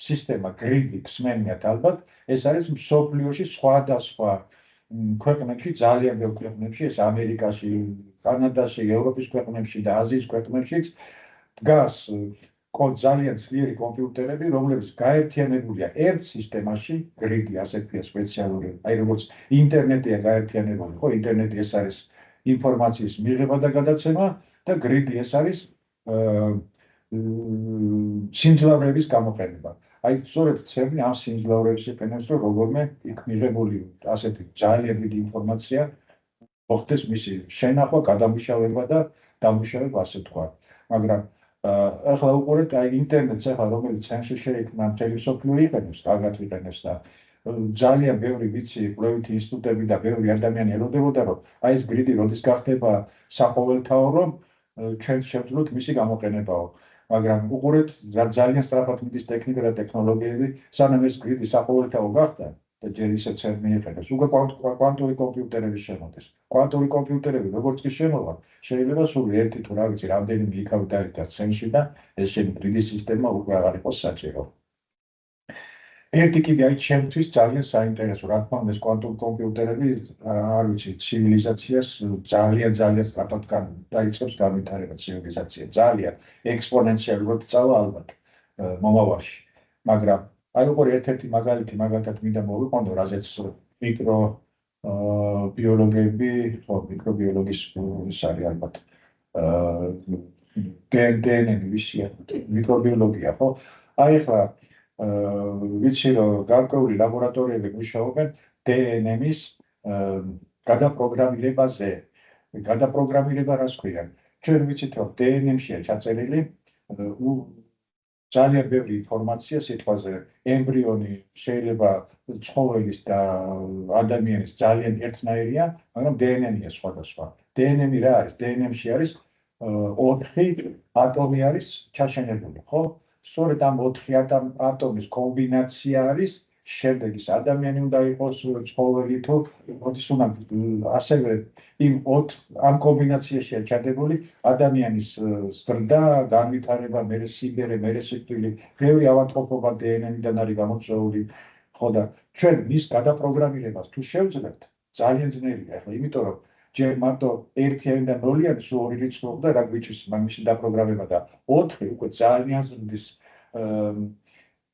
სისტემა, გრიდი, ხსმენიათ ალბათ, ეს არის მსოფლიოში სხვადასხვა ქვეყნებში, ძალიან ბევრ ქვეყნებში, ეს ამერიკაში, კანადაში, ევროპის ქვეყნებში და აზიის ქვეყნებშიც დგას ძალიან ძლიერი კომპიუტერები, რომლებიც გაერთიანებულია ერთ სისტემაში, გრიდი ასე ქვია სპეციალური, აი როგორც ინტერნეტია გაერთიანებული, ხო, ინტერნეტი ეს არის ინფორმაციის მიღება და გადაცემა და გრიდი ეს არის სიმძლავრეების გამოყენება. აი სწორედ CERN-ი ამ სიმძლავრეებს იყენებს, რომ როგორმე იქ მიღებული ასეთი ძალიან დიდი ინფორმაცია მოხდეს მისი შენახვა, გადამუშავება და დამუშავება, ასე თქვა. მაგრამ ახლა უყურეთ აი ინტერნეტს, ახლა რომელიც CERN-ში შეიქმნა, მთელი მსოფლიო იყენებს, კარგად ვიყენებს და ძალიან ბევრი ვიცი, კვლევითი ინსტიტუტები და ბევრი ადამიანი ელოდებოდა, რომ აი ეს გრიდი როდის გახდება საყოველთაო, რომ ჩვენ შევძლოთ მისი გამოყენებაო. მაგრამ უყურეთ, რა ძალიან სწრაფად მიდის ტექნიკა და ტექნოლოგიები, სანამ ეს გრიდი საყოველთაო გახდა და ჯერ ისევ CERN-ი იყენებს, უკვე კვანტური კომპიუტერები შემოდის. კვანტური კომპიუტერები როგორც კი შემოვა, შეიძლება სულ ერთი თუ რა ვიცი, რამდენიმე იქავი დაიდას CERN-ში და ეს შენი გრიდის სისტემა უკვე აღარ იყოს საჭირო. ერთი კიდე აი ჩემთვის ძალიან საინტერესო, რა თქმა უნდა, ეს კვანტური კომპიუტერები, არ ვიცი, ცივილიზაციას ძალიან სწრაფად დაიწყებს განვითარება ცივილიზაცია, ძალიან ექსპონენციალურად სწავლა ალბათ მომავალში. მაგრამ აი უყურე ერთ-ერთი მაგალითი მაგალითად მინდა მოვიყვანო, რაზეც მიკრობიოლოგები, ხო, მიკრობიოლოგის ის არის ალბათ დნმ ვისია, მიკრობიოლოგია, ხო? აი ახლა ვიცი რომ გარკვეული ლაბორატორიები მუშაობენ დნმ-ის გადაპროგრამირებაზე. გადაპროგრამირება რას ქვია? ჩვენ ვიცით რომ დნმ-შია ჩაწერილი ძალიან ბევრი ინფორმაცია სიტყვაზე ემბრიონი შეიძლება ცხოველის და ადამიანის ძალიან ერთნაირია, მაგრამ დნმ-ია სხვადასხვა. დნმ-ი რა არის? დნმ-ში არის 4 ატომი არის ჩაშენებული, ხო? სწორედ ამ 4 ატომის კომბინაცია არის, შემდეგ ის ადამიანი უნდა იყოს, ცხოველი თუ მოდის უნდა ასევე ამ კომბინაციაშია ჩადებული ადამიანის ზრდა, განვითარება, მერე სიმღერე, მერე სიკვდილი, ბევრი ავადმყოფობა დნმ-დან არის გამოწვეული, ხო და ჩვენ მის გადაპროგრამირებას თუ შევძლებთ, ძალიან ძნელია, ახლა იმიტომ რომ ჯერ მარტო 1-იანი და 0-იანი სულ 2 რიცხვი და რა გვიჭირს მისი დაპროგრამება და 4 უკვე ძალიან ზრდის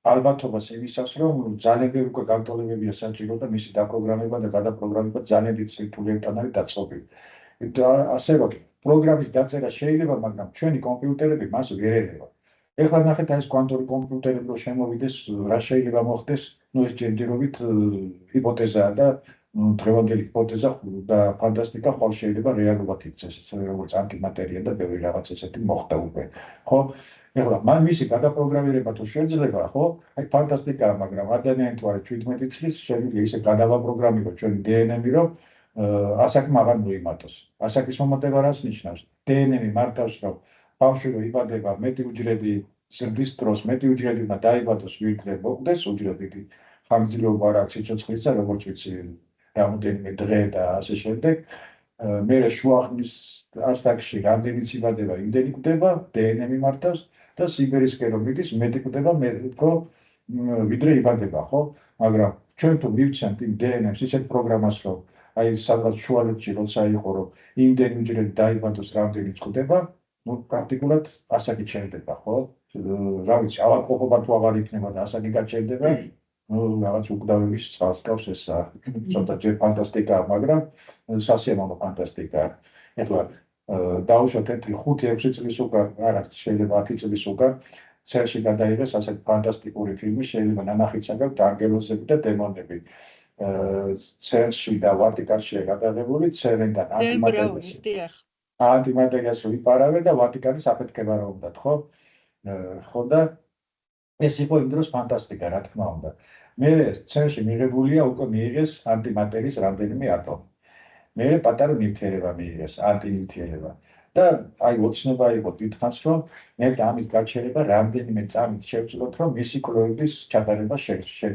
ალბათობას იმისას, რომ ძალიან ბევრი უკვე განტოლებებია საჭირო და მისი დაპროგრამება და გადაპროგრამება ძალიან დიდ სირთულეებთან არის დაწყობილი. ასე რომ პროგრამის დაწერა შეიძლება, მაგრამ ჩვენი კომპიუტერები მას ვერ ერევა. ეხლა ნახეთ აი ეს კვანტური კომპიუტერები რო შემოვიდეს, რა შეიძლება მოხდეს? ნუ ეს ჯერჯერობით ჰიპოთეზაა და დღევანდელი ჰიპოთეზა და ფანტასტიკა ხვალ შეიძლება რეალობად იქცეს, როგორც ანტიმატერია და ბევრი რაღაც ესეთი მოხდა უკვე, ხო? ეხლა მან მისი გადაპროგრამირება თუ შეიძლება, ხო? აი ფანტასტიკაა, მაგრამ ადამიანი თუ არის 17 წლის, შეიძლება ისე გადავაპროგრამიროთ ჩვენი დნმ-ი, რომ ასაკმა აღარ მოიმატოს. ასაკის მომატება რას ნიშნავს? დნმ-ი მართავს, რომ ბავშვი რო იბადება, მეტი უჯრედი ზრდის დროს, მეტი უჯრედი უნდა დაიბადოს, ვიდრე მოკვდეს, უჯრედი ხანგრძლივობა არ აქვს სიცოცხლისა, როგორც ვიცი, რამდენიმე დღე და ასე შემდეგ. მერე შუახნის ასაკში რამდენიც იბადება, იმდენი კვდება, დნმ-ი მართავს და სიბერისკენ რომ მიდის, მეტი კვდება, უფრო ვიდრე იბადება, ხო? მაგრამ ჩვენ თუ მივცემთ იმ დნმ-ს ისეთ პროგრამას, რომ აი სადღაც შუალედში როცა იყო, რომ იმდენი უჯრედი დაიბადოს, რამდენიც კვდება, ну პრაქტიკულად ასაკი ჩერდება, ხო? რა ვიცი, ავადმყოფობა თუ აღარ იქნება და ასაკი გაჩერდება, რაღაც უკვდავების წყალსკავს ეს ცოტა ჯერ ფანტასტიკაა, მაგრამ სასიამოვნო ფანტასტიკაა. ეხლა დავუშვათ ერთი 5-6 წლის უკან, არა, შეიძლება 10 წლის უკან CERN-ში გადაიღეს ასეთი ფანტასტიკური ფილმი, შეიძლება ნანახიც აგაქვთ ანგელოზები და დემონები. CERN-ში და ვატიკანშია გადაღებული, CERN-დან ანტიმატერიას. ანტიმატერიას ვიპარავე და ვატიკანის აფეთქება რა უნდათ, ხო? ხო და ეს იყო იმ დროს ფანტასტიკა, რა თქმა უნდა. მე ცენში მიღებულია უკვე მიიღეს ანტიმატერიის რამდენიმე ატომი. მე პატარა ნივთიერება მიიღეს, ანტინივთიერება. და აი ოცნება იყო დიდხანს, რომ მე ამის გაჩერება რამდენიმე წამით შევწყვეტ, რომ მისი კვლევების ჩატარება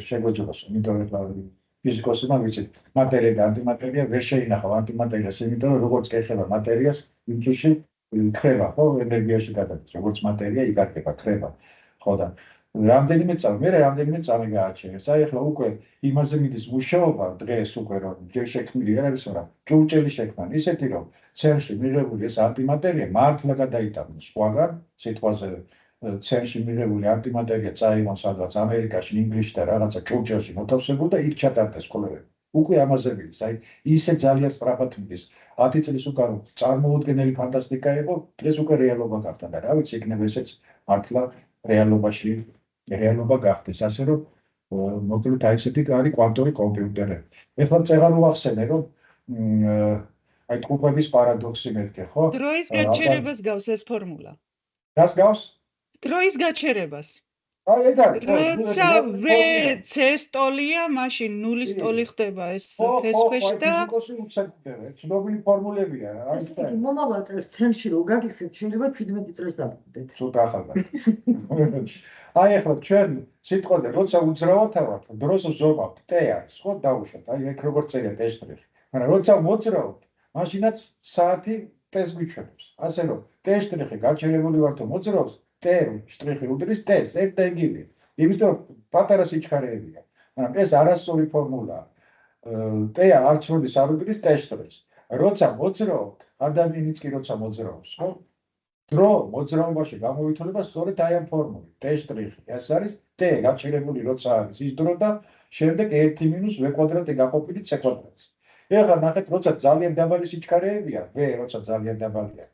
შეგვეძლოს. იმიტომ რომ ფიზიკოსებმა ვიცით, მატერია და ანტიმატერია ვერ შეინახავ ანტიმატერიას, იმიტომ რომ როგორც ეხება მატერიას, იმ წუთში ქრება, ხო, ენერგიაში გადადის, როგორც მატერია იგარგება, ქრება. ხო და რამდენიმე წამი გააჩერეს. აი ახლა უკვე იმაზე მიდის მუშაობა დღეს უკვე რომ ჯერ შექმნილი არ არის, მაგრამ ჭურჭელი შექმნან ისეთი რომ ცენში მიღებული ეს ანტიმატერია მართლა გადაიტანოს სხვაგან, სიტყვაზე ცენში მიღებული ანტიმატერია წაიღონ სადღაც ამერიკაში, ინგლისში და რაღაცა ჭურჭელში მოთავსებულ და იქ ჩატარდეს კვლევები. უკვე ამაზე მიდის, აი ისე ძალიან სწრაფად მიდის. 10 წლის უკან წარმოუდგენელი ფანტასტიკა იყო, დღეს უკვე რეალობა გახდა და რა ვიცი, იქნება ესეც მართლა რეალობა გახდეს, ასე რომ მოკლედ აი ესეთი არის კვანტური კომპიუტერები. ეხლა წეღარ ვახსენე, რომ აი ტყუპების პარადოქსი მეთქე, ხო? დროის გაჩერებას გავს ეს ფორმულა. რას გავს? დროის გაჩერებას. აი ეს არის. როცა ვცეს ტოლია, მაშინ ნულის ტოლი ხდება ეს ფესქვეშ და ფიზიკოსი უცებდება, ცნობილი ფორმულებია, აი ეს იგი მომავალ წელს ცენში რო გაგიშვით, შეიძლება 17 წელს დავუკვდეთ. ცოტა ახალგაზრდა. აი ახლა ჩვენ სიტყვაზე როცა უძრავავთ, დროს ვზომავთ, ტე არის, ხო, დავუშვათ, აი ეგ როგორც წერია ტე შტრიხი. მაგრამ როცა მოძრავთ, მაშინაც საათი ტეს გვიჩვენებს. ასე რომ ტე შტრიხი გაჩერებული ვარ თუ მოძრავს, ტე შტრიხი უდრის ტეს, ერთ და იგივეა. იმიტომ რომ პატარა სიჩქარეებია. მაგრამ ეს არასწორი ფორმულაა. ტეა არც როდის არ უდრის ტე შტრიხს. როცა მოძრავთ, ადამიანიც კი როცა მოძრავს, ხო? დრო მოძრაობაში გამოითვლება სწორედ აი ამ ფორმულით, ტე შტრიხი. ეს არის ტე გაჩერებული როცა არის ის დრო და შემდეგ 1 - v კვადრატი გაყოფილი c კვადრატს. ეხლა ნახეთ, როცა ძალიან დაბალი სიჩქარეებია, v როცა ძალიან დაბალია.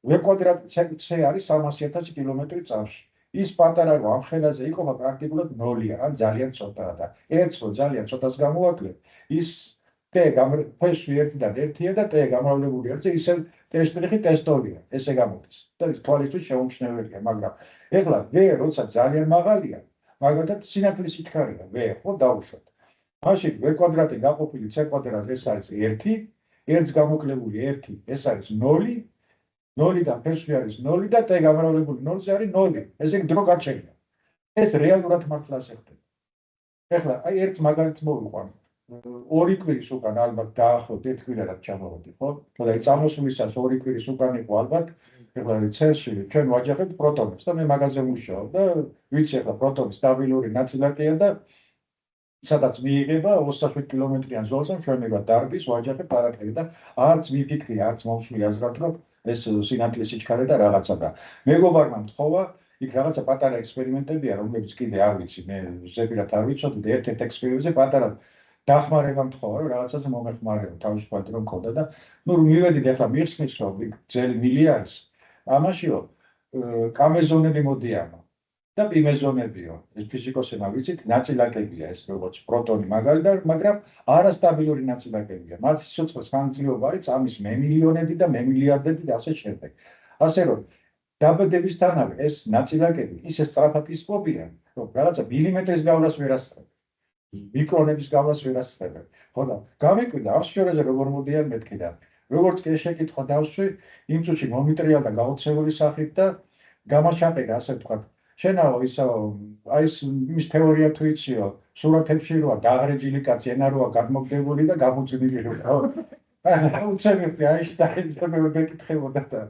v კვადრატი c არის 300,000 კილომეტრი/წამში. ის პატარა რო ამ ხელაზე იყოფა პრაქტიკულად 0-ია, ან ძალიან ცოტაა და ერთს რო ძალიან ცოტას გამოვაკლებ, ის ტე ფესვი 1-დან 1-ია და ტე გამრავლებული ერთზე ისევ ტე შტრიხი ტესტოლია, ესე გამოდის. და ის თვალისთვის შეუმჩნეველია, მაგრამ ეხლა v როცა ძალიან მაღალია, მაგალითად სინათლის სიჩქარეა v, ხო, დავუშვათ. მაშინ v კვადრატი გაყოფილი c კვადრატს ეს არის 1, ერთს გამოკლებული 1, ეს არის 0, 0-დან ფესვი არის 0 და ტე გამრავლებული 0-ზე არის 0. ესე იგი დრო გაჩერია. ეს რეალურად მართლა ასე ხდება. ეხლა აი ერთ მაგალითს მოვიყვანო. 2 კვირის უკან ალბათ დაახლოებით 1 კვირა რაც ჩამოვედი, ხო? და აი წამოსვლისას 2 კვირის უკან იყო ალბათ, ეხლა ცელში ჩვენ ვაჯახებთ პროტონებს და მე მაგაზე ვმუშაობ და ვიცი ეხლა პროტონის სტაბილური ნაწილაკია და სადაც მიიღება 27 კილომეტრიან ზოლზე მშვენება დარბის ვაჯახებთ არაფერი და არც მიფიქრია, არც მომსვლი აზრად, რომ ეს სინათლის სიჩქარე და რაღაცა და მეგობარმა მთხოვა იქ რაღაცა პატარა ექსპერიმენტებია, რომლებიც კიდე არ ვიცი, მე ზეპირად არ ვიცოდი და ერთ-ერთ ექსპერიმენტზე პატარა დახმარება მთხოვა, რომ რაღაცაზე მომეხმარეო, თავისუფლად რომ მქონდა და ნუ მივედით ახლა მიხსნის, რომ ძელი მილი არის. ამაშიო კამეზონები მოდიანო და პიმეზონებიო. ეს ფიზიკოსებმა ვიცით, ნაწილაკებია ეს როგორც პროტონი მაგრამ არასტაბილური ნაწილაკებია. მათი სიძველის ხანგრძლივობა არის წამის მემილიონედი და მემილიარდედი და ასე შემდეგ. ასე რომ დაბადებისთანავე ეს ნაწილაკები ისე სწრაფად ისპობიან, რომ რაღაცა მილიმეტრის გავლას ვერ ასწრებენ. მიკრონების გავლას ვერ ასწრებენ. ხო და გამიკვირდა ამ შორეზე როგორ მოდიან მეთქი და როგორც კი შეკითხვა დავსვი, იმ წუთში მომიტრიალ და გაოცებული სახით და გამაშაყირა, ასე ვთქვათ. შენაო ისო აი ეს იმის თეორია თუ იციო, სურათებში როა დაღრეჯილი კაცი ენა როა გადმოგდებული და გამუწნილი როა. აი უცებებდი აი შეიძლება მეკითხებოდა და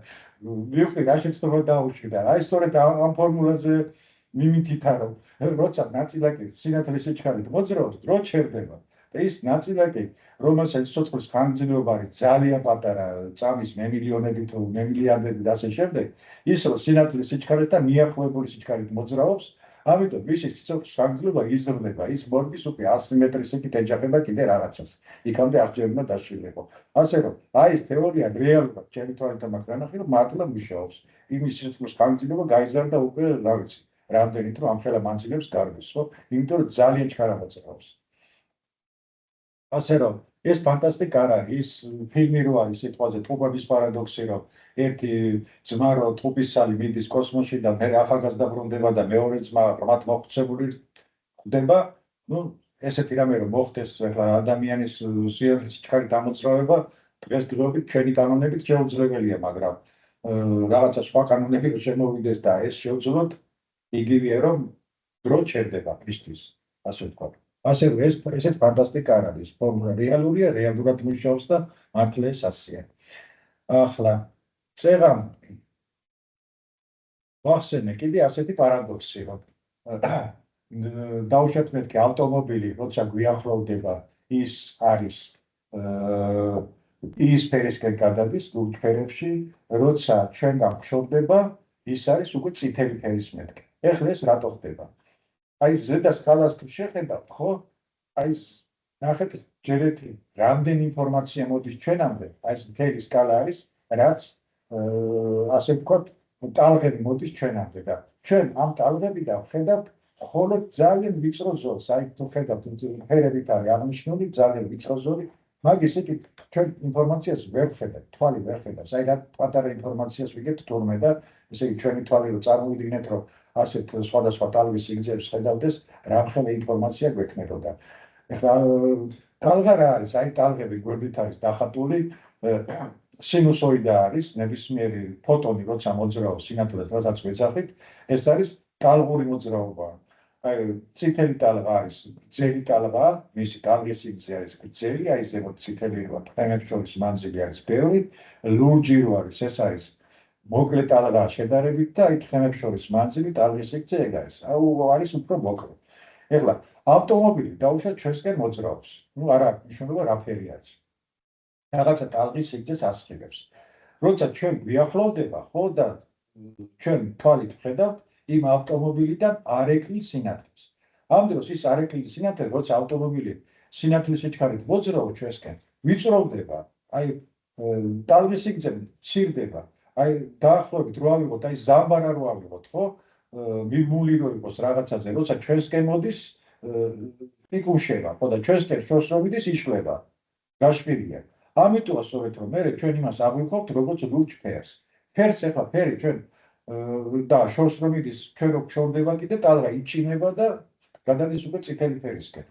მივხვდი რა შეცდომა დაუშვი და აი სწორედ ამ ფორმულაზე მიმითითა რომ როცა ნაწილაკი სინათლის სიჩქარით მოძრაობს, დრო ჩერდება და ის ნაწილაკი რომელსაც სიცოცხლის ხანგრძლივობა არის ძალიან პატარა, წამის მემილიონები თუ მემილიარდები და ასე შემდეგ, ის რომ სინათლის სიჩქარესთან მიახლოებული სიჩქარით მოძრაობს, ამიტომ მისი სიცოცხლის ხანგრძლივობა იზრდება, ის მორბის უკვე 100 მეტრის იქით ეჯახება კიდე რაღაცას. იქამდე არ შეიძლება დაშლილიყო. ასე რომ, აი ეს თეორია რეალურად ჩემი თვალით მაგ რანახი რომ მართლა მუშაობს. იმის სიცოცხლის ხანგრძლივობა გაიზარდა უკვე, რა ვიცი, რამდენით რომ ამ ხელა მანძილებს გარბის, ხო? იმიტომ რომ ძალიან ჩქარა მოძრაობს. ასე რომ, ეს ფანტასტიკა არ არის, ის ფილმი რო არის სიტყვაზე ტყუპების პარადოქსი, რომ ერთი ძმა რო ტყუპისცალი მიდის კოსმოსში და მე ახალგაზრდა ბრუნდება და მეორე ძმა მათ მოხუცებული ხდება, ну ესეთი რამე რომ მოხდეს ახლა ადამიანის სიჩქარით ამოძრავება დღესდღეობით ჩვენი კანონებით შეუძლებელია, მაგრამ რაღაცა სხვა კანონები რო შემოვიდეს და ეს შევძლოთ, იგივეა რომ დრო ჩერდება მისთვის, ასე ვთქვა. ასე რომ ესეთ ფანტასტიკა არ არის, ფორმულა რეალურია, რეალურად მუშაობს და მართლა ეს ასეა. ახლა წეღამ ვახსენე კიდე ასეთი პარადოქსი, რომ დაუშვათ მეთქი ავტომობილი, როცა გვიახლოვდება, ის არის ის ფერისკენ გადადის ლურჯ ფერებში, როცა ჩვენგან გშორდება, ის არის უკვე წითელი ფერის მეთქი. ეხლა ეს რატო ხდება? აი ზედა სკალას თუ შეხედავთ, ხო? აი ნახეთ ჯერ ერთი რამდენი ინფორმაცია მოდის ჩვენამდე, აი ეს მთელი სკალა არის, რაც ასე ვთქვათ, ტალღები მოდის ჩვენამდე და ჩვენ ამ ტალღებიდან ვხედავთ მხოლოდ ძალიან ვიწრო ზოლს, აი თუ ხედავთ ფერებით არის აღნიშნული ძალიან ვიწრო ზოლი, მაგის იქით ჩვენ ინფორმაციას ვერ ვხედავთ, თვალი ვერ ხედავს, აი რა პატარა ინფორმაციას ვიგებთ თურმე და ესე იგი ჩვენი თვალი რო წარმოვიდგინეთ, რომ ასეთ სხვადასხვა ტალღის სიგრძეებს ხედავდეს, რამხელა ინფორმაცია გვექნებოდა. ეხლა ტალღა რა არის? აი ტალღები გვერდით არის დახატული, სინუსოიდა არის, ნებისმიერი ფოტონი როცა მოძრაობს სინათლეს, რასაც ვეძახით, ეს არის ტალღური მოძრაობა. აი წითელი ტალღა არის, გრძელი ტალღა, მისი ტალღის სიგრძე არის გრძელი, აი ზემოთ წითელი როა, თემებს შორის მანძილი არის ბევრი, ლურჯი რო არის, ეს არის მოკლე ტალღა შედარებით და აი თემებს შორის მანძილი ტალღის სიგრძე ეგ არის. არის უფრო მოკლე. ეხლა ავტომობილი დაუშვათ ჩვენსკენ მოძრაობს. ნუ არ აქვს მნიშვნელობა რა ფერი არის. რაღაცა ტალღის სიგრძეს ასხივებს. როცა ჩვენ გვიახლოვდება, ხო და ჩვენ თვალით ვხედავთ იმ ავტომობილიდან არეკლის სინათლეს. ამ დროს ის არეკლის სინათლე, როცა ავტომობილი სინათლის სიჩქარით მოძრაობს ჩვენსკენ, ვიწროვდება, აი ტალღის სიგრძე მცირდება. აი დაახლოებით რო ავიღოთ, აი ზამბარა რო ავიღოთ, ხო? მიბმული რო იყოს რაღაცაზე, როცა ჩვენსკენ მოდის, იკუშება, ხო და ჩვენსკენ შორს რო მიდის, იშლება. გაშლილია. ამიტომა სწორედ რომ მე ჩვენ იმას აღვიქვავთ, როგორც ლურჯ ფერს. ფერს ახლა ფერი ჩვენ და შორს რო მიდის, ჩვენ რო გშორდება კიდე ტალღა იჭინება და გადადის უკვე წითელი ფერისკენ.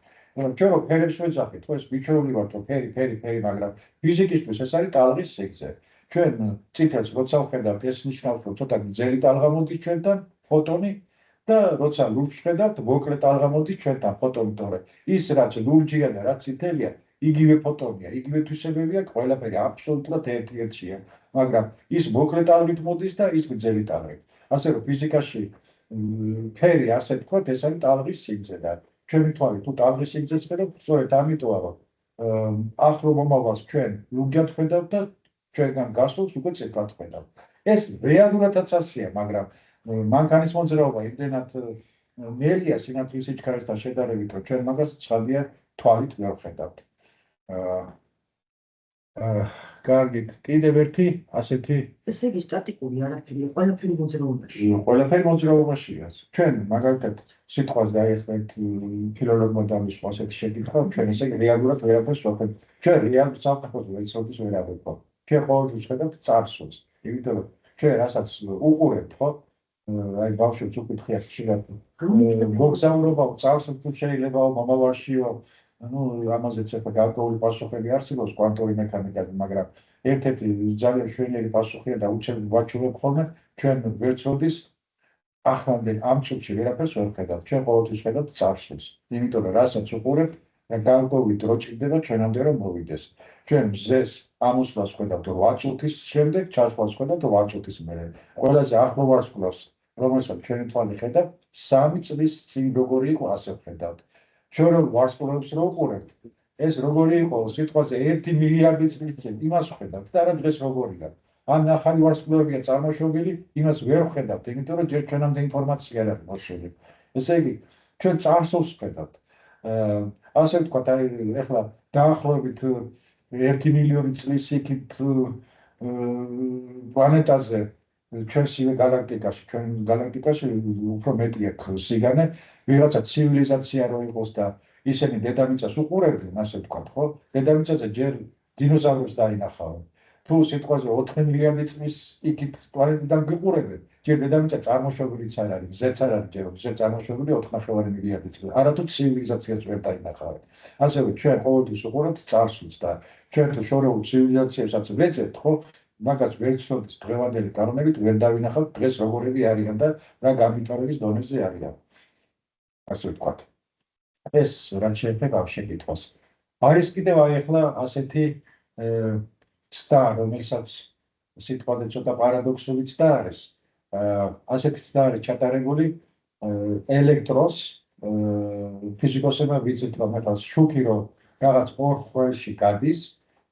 ჩვენ რო ფერებს ვეძახით, ხო ეს მიჩვეული ვართ, რომ ფერი, მაგრამ ფიზიკისთვის ეს არის ტალღის სიგრძე. ჩვენ წითელს როცა ვხედავთ, ეს ნიშნავს, რომ ცოტა გრძელი ტალღა მოდის ჩვენთან, ფოტონი და როცა ლურჯს ვხედავთ, მოკლე ტალღა მოდის ჩვენთან, ფოტონი, თორე ის რაც ლურჯია და რაც წითელია, იგივე ფოტონია, იგივე თვისებებია, ყველაფერი აბსოლუტურად ერთ-ერთია, მაგრამ ის მოკლე ტალღით მოდის და ის გრძელი ტალღით. ასე რომ ფიზიკაში ფერი, ასე ვთქვათ, ეს არის ტალღის სიგრძე და ჩვენი თვალი თუ ტალღის სიგრძეს ხედავთ, სწორედ ამიტომა რომ ახლო მომავალს ჩვენ ლურჯად ხედავთ და ჩვენგან გასულს უკვე წითლად ხედავთ. ეს რეალურადაც ასეა, მაგრამ მანქანის მოძრაობა იმდენად ნელია სინათლის სიჩქარესთან შედარებით, რომ ჩვენ მაგას ცხადია თვალით ვერ ვხედავთ. კარგით, კიდევ ერთი ასეთი ესე იგი სტატიკური არაფერია, ყველაფერი მოძრაობაში. ყველაფერი მოძრაობაშია. ჩვენ მაგალითად სიტყვას დაიწყეთ ფილოლოგმა დამისვა ასეთი შეკითხვა, ჩვენ ესე რეალურად ვერაფერს ვახედავთ. ჩვენ რეალურ სამყაროს ვერცოდეს ვერ აღვიქვავთ. ჩვენ ყოველთვის ვხედავთ წარსულს. იმიტომ რომ ჩვენ რასაც უყურებთ, ხო? აი ბავშვებს უკითხიათ ხშირად მოგზაურობა წარსულს თუ შეიძლება მომავალშიო, ну ამაზეც ახლა გარკვეული პასუხები არსებობს კვანტური მექანიკაზე, მაგრამ ერთ-ერთი ძალიან შვენიერი პასუხია და ვაჩვენებ ხოლმე, ჩვენ ვერცოდის ახლანდელ ამ წუთში ვერაფერს ვერ ვხედავთ, ჩვენ ყოველთვის ვხედავთ წარსულს. იმიტომ რომ რასაც უყურებთ, გარკვეული დრო ჭირდება ჩვენამდე რომ მოვიდეს. ჩვენ მზეს ამოსვლას ვხედავთ 8 წუთის შემდეგ, ჩასვლას ვხედავთ 8 წუთის მერე. ყველაზე ახლო ვარსკვლავს, რომელსაც ჩვენი თვალი ხედავთ, 3 წლის წინ როგორი იყო, ასე ვხედავთ. ჩვენ რომ ვარსკვლავებს რო უყურებთ, ეს როგორი იყო სიტყვაზე 1 მილიარდი წლის წინ, იმას ვხედავთ და არა დღეს როგორია. ან ახალი ვარსკვლავებია წარმოშობილი, იმას ვერ ვხედავთ, იმიტომ რომ ჯერ ჩვენამდე ინფორმაცია არ არის მოსული. ესე იგი, ჩვენ წარსულს ვხედავთ. ასე ვთქვათ, აი ეხლა დაახლოებით 1 მილიონი წლის იქით პლანეტაზე ჩვენსივე galaktikაში, ჩვენ galaktikაში უფრო მეტი აქვს სიგანე, ვიღაცა ცივილიზაცია რო იყოს და ისინი დედამიწას უყურებდნენ, ასე ვთქვათ, ხო? დედამიწაზე ჯერ დინოზავრებს დაინახავენ. თუ სიტყვაზე 4 მილიარდი წლის იქით პლანეტიდან გიყურებენ, ჯერ დედამიწა წარმოშობილიც არ არის, მზეც არ არის ჯერ, მზე წარმოშობილი 4,5 მილიარდი წელი. არათუ ცივილიზაციას ვერ დაინახავენ. ასევე ჩვენ ყოველთვის უყურებთ წარსულს და ჩვენ თუ შორეულ ცივილიზაციებსაც ვეძებთ, ხო? მაგას ვერ ვცნობთ დღევანდელი კანონებით, ვერ დავინახავთ დღეს როგორები არიან და რა განვითარების დონეზე არიან. ასე ვთქვათ. ეს რაც შეეხება ამ შეკითხვას. არის კიდევ აი ახლა ასეთი ცდა, რომელსაც სიტყვაზე ცოტა პარადოქსული ცდა არის. ასეთი ცდა არის ჩატარებული ელექტროს ფიზიკოსებმა ვიცით, რომ ახლა შუქი რომ რაღაც ორ ხველში გადის,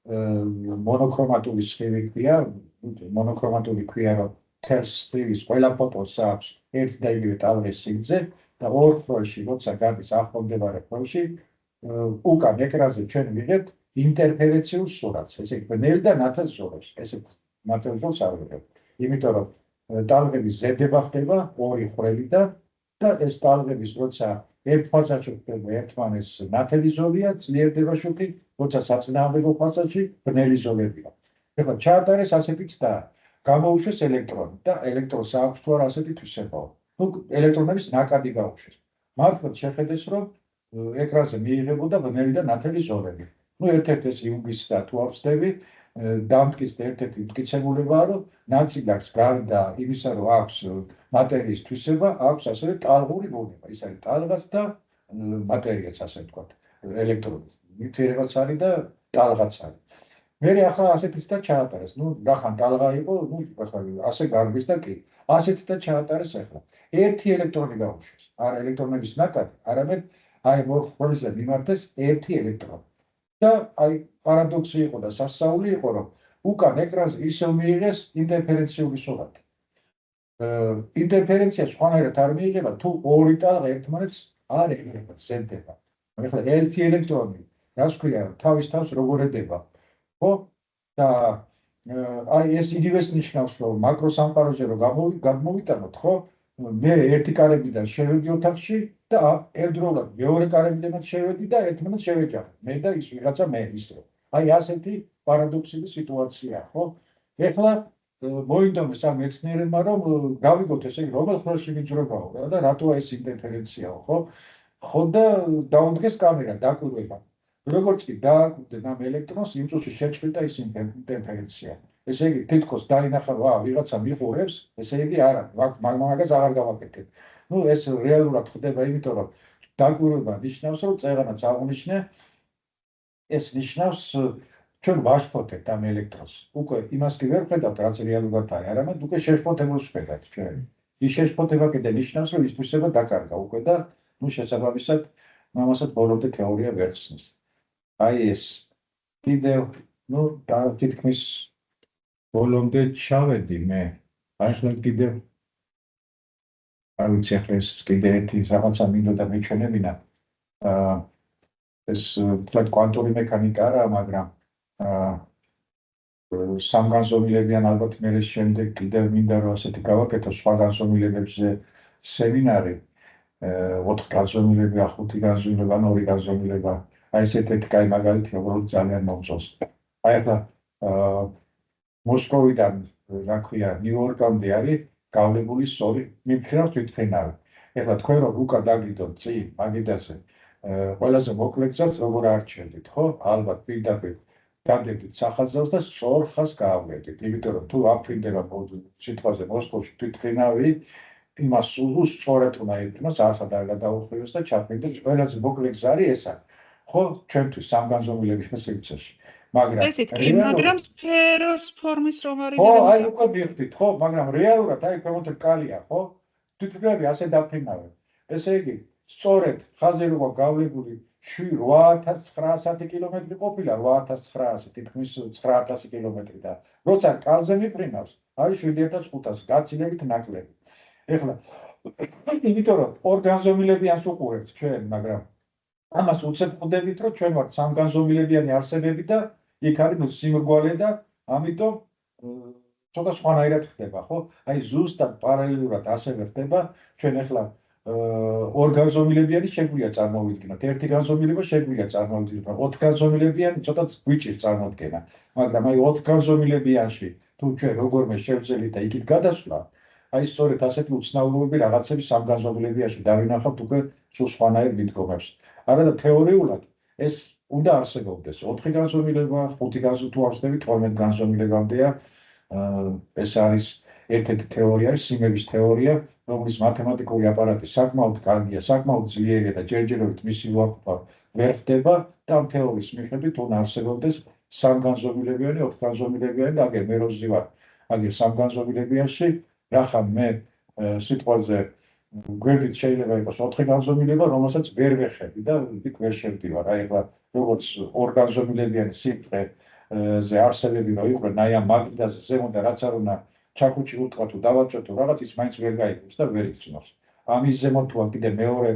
მონოქრომატული სხივი ქვია, მონოქრომატული ქვია, რომ თელს სხივის ყველა ფოტონს აქვს ერთ და იგივე ტალღის სიგრძე და ორ ხველში, როცა გადის ახლომდებარე ხველში, უკან ეკრანზე ჩვენ ვიღებთ ინტერფერენციულ სურათს, ესე იგი ბნელ და ნათელ ზოლებს, ესეთ ნათელ ზოლს არ ვიღებთ. იმიტომ რომ ტალღების ზედება ხდება ორი ხვრელიდან და ეს ტალღების როცა ერთ ფაზაში ხდება ერთმანეს ნათელი ზოლია, ძლიერდება შუქი, როცა საწინააღმდეგო ფაზაში ბნელი ზოლებია. ეხლა ჩაატარეს ასეთი ცდა, გამოუშვეს ელექტრონი და ელექტრონს აქვს თუ არა ასეთი თვისებაა. თუ ელექტრონების ნაკადი გაუშვეს. მართლაც შეხედეს, რომ ეკრანზე მიიღებოდა ბნელი და ნათელი ზოლები. ერთ-ერთი ეს იუნგის ცდა თუ ავწდები, დამტკიცდა ერთ-ერთი მტკიცებულებაა, რომ ნაწილაკს გარდა იმისა, რომ აქვს მატერიის თვისება, აქვს ასევე ტალღური ბუნება. ის არის ტალღაც და მატერიაც, ასე ვთქვათ, ელექტრონის. ნივთიერებაც არის და ტალღაც არის. მე ახლა ასეთი ცდა ჩაატარეს. რახან ტალღა იყო, ასე გარბის და კი. ასეთ ცდა ჩაატარეს ახლა. ერთი ელექტრონი გაუშვეს. არა ელექტრონების ნაკადი, არამედ აი მორფოლიზმზე მიმართეს ერთი ელექტრონი. და აი პარადოქსი იყო და სასწაული იყო, რომ უკან ეკრანზე ისევ მიიღეს ინტერფერენციული სურათი. ინტერფერენცია სხვანაირად არ მიიღება, თუ ორი ტალღა ერთმანეთს არ ეკრება, ზემდება. ახლა ერთი ელექტრონი, რას ქვია, თავის თავს როგორ ედება, ხო? და აი ეს იგივეს ნიშნავს, რომ მაკროსამყაროზე რომ გადმოვიტანოთ, ხო? მე ერთი კარებიდან შევედი ოთახში და ერთდროულად მეორე კარებიდანაც შევედი და ერთმანეთს შევეჯახე. მე და ის ვიღაცა მე ისე. აი ასეთი პარადოქსული სიტუაცია, ხო? ეხლა მოინდომეს ამ მეცნიერებმა, რომ გავიგოთ, ესე იგი, რომელ ხრელში ვიძრებაო და რატოა ეს ინტერფერენციაო, ხო? ხო და დაუდგეს კამერა, დაკვირვება. როგორც კი დააკვირდნენ ამ ელექტრონს, იმ წუთში შეჭრიდა ის ინტერფერენცია. ესე იგი, თითქოს დაინახა, ვიღაცა მიყურებს, ესე იგი არა, მაგას აღარ გავაკეთებ. ეს რეალურად ხდება, იმიტომ რომ დაკვირვება ნიშნავს, რომ წერანაც აღნიშნე, ეს ნიშნავს ჩვენ ვაშფოთებთ ამ ელექტრონს. უკვე იმას კი ვერ ვხედავთ, რაც რეალურად არის, არამედ უკვე შეშფოთებულს ვხედავთ ჩვენ. ის შეშფოთება კიდე ნიშნავს, რომ ის თვისება დაკარგა უკვე და შესაბამისად მამასაც ბოლომდე თეორია ვერ ხსნის. აი ეს კიდევ თითქმის ბოლომდე ჩავედი მე. აი ახლა კიდევ არ ვიცი, ახლა ეს კიდე ერთი რაღაცა მინდოდა მეჩვენებინა. ეს თქვათ კვანტური მექანიკა არა, მაგრამ სამგანზომილებიან ალბათ მე შემდეგ კიდევ მინდა რომ ასეთი გავაკეთო სხვა განზომილებებზე სემინარი, 4 განზომილება, 5 განზომილება, 2 განზომილება. აი ესეთი კაი მაგალითია, უბრალოდ ძალიან მომწონს. აი ახლა მოსკოვიდან, რა ქვია, ნიუ-იორკამდე არის გავლებული სწორი მიმქრავს თვითმფრინავი. ეხლა თქვენ რომ უკან დაგიდოთ წინ მაგიდაზე ყველაზე მოკლე გზაც როგორ არჩევდით, ხო? ალბათ პირდაპირ გაგდებდით სახაზავს და სწორ ხაზს გაავლენდით. იმიტომ რომ თუ აფრინდება სიტყვაზე მოსკოვში თვითმფრინავი, იმას სწორად უნდა ეთმოს, ასად არ გადაუხვიოს და ჩაფრინდეს. ყველაზე მოკლე გზა არის ესა. ხო, ჩვენთვის სამგანზომილების სივრცეში. მაგრამ სფეროს ფორმის რომ არის ხო, აი უკვე მივხვდით, ხო, მაგრამ რეალურად აი ქვემოთ რკალია, ხო? თვითმფრინავი ასე დაფრინავენ. ესე იგი, სწორედ ხაზი როგორ გავლებული 8900 კილომეტრი ყოფილა, 8900, თითქმის 9000 კილომეტრი და როცა კალზე მიფრინავს, არის 7500, გაცილებით ნაკლები. ეხლა იმიტომ რომ ორ განზომილებიანს უყურებთ ჩვენ, მაგრამ ამას უცებ ხვდებით, რომ ჩვენ ვართ სამგანზომილებიანი არსებები და იქ არის სიმრგვალე და ამიტომ ცოტა სხვანაირად ხდება, ხო? აი ზუსტად პარალელურად ასევე ხდება, ჩვენ ახლა ორ განზომილებიანი შეგვიძლია წარმოვიდგინოთ. ერთი განზომილება შეგვიძლია წარმოვიდგინოთ. 4 განზომილებიანი ცოტა გვიჭირს წარმოდგენა. მაგრამ აი 4 განზომილებიანში თუ ჩვენ როგორმე შევძელით და იქით გადასვლა, აი სწორედ ასეთი უცნაურობები რაღაცები 3 განზომილებიანში დავინახავთ უკვე სულ სხვანაირ მიდგომებს. არა და თეორიულად ეს უნდა არსებობდეს. 4 განზომილება, 5 განზომილება თუ არსებობთ 12 განზომილებამდეა. ეს არის ერთ-ერთი თეორია, სიმების თეორია, რომლის მათემატიკური აპარატი საკმაოდ კარგია, საკმაოდ ძლიერია და ჯერჯერობით მისი უარყოფა ვერ ხდება და ამ თეორიის მიხედვით უნდა არსებობდეს 3 განზომილებიანი, 4 განზომილებიანი და აგერ მე რო ვზივარ აგერ 3 განზომილებიანში, რახან მე სიტყვაზე გვერდით შეიძლება იყოს 4 განზომილება, რომელსაც ვერ ვეხები და იქ ვერ შევდივარ. აი ახლა როგორც 2 განზომილებიანი სიმწყეზე არსებები რო იყვნენ, აი ამ მაგიდაზე ზემოთ და რაც არ უნდა ჩაქუჩი უთქვა თუ დავაჭროთ რაღაც ის მაინც ვერ გაიგებს და ვერ იგრძნობს. ამის ზემოთ თუ კიდე მეორე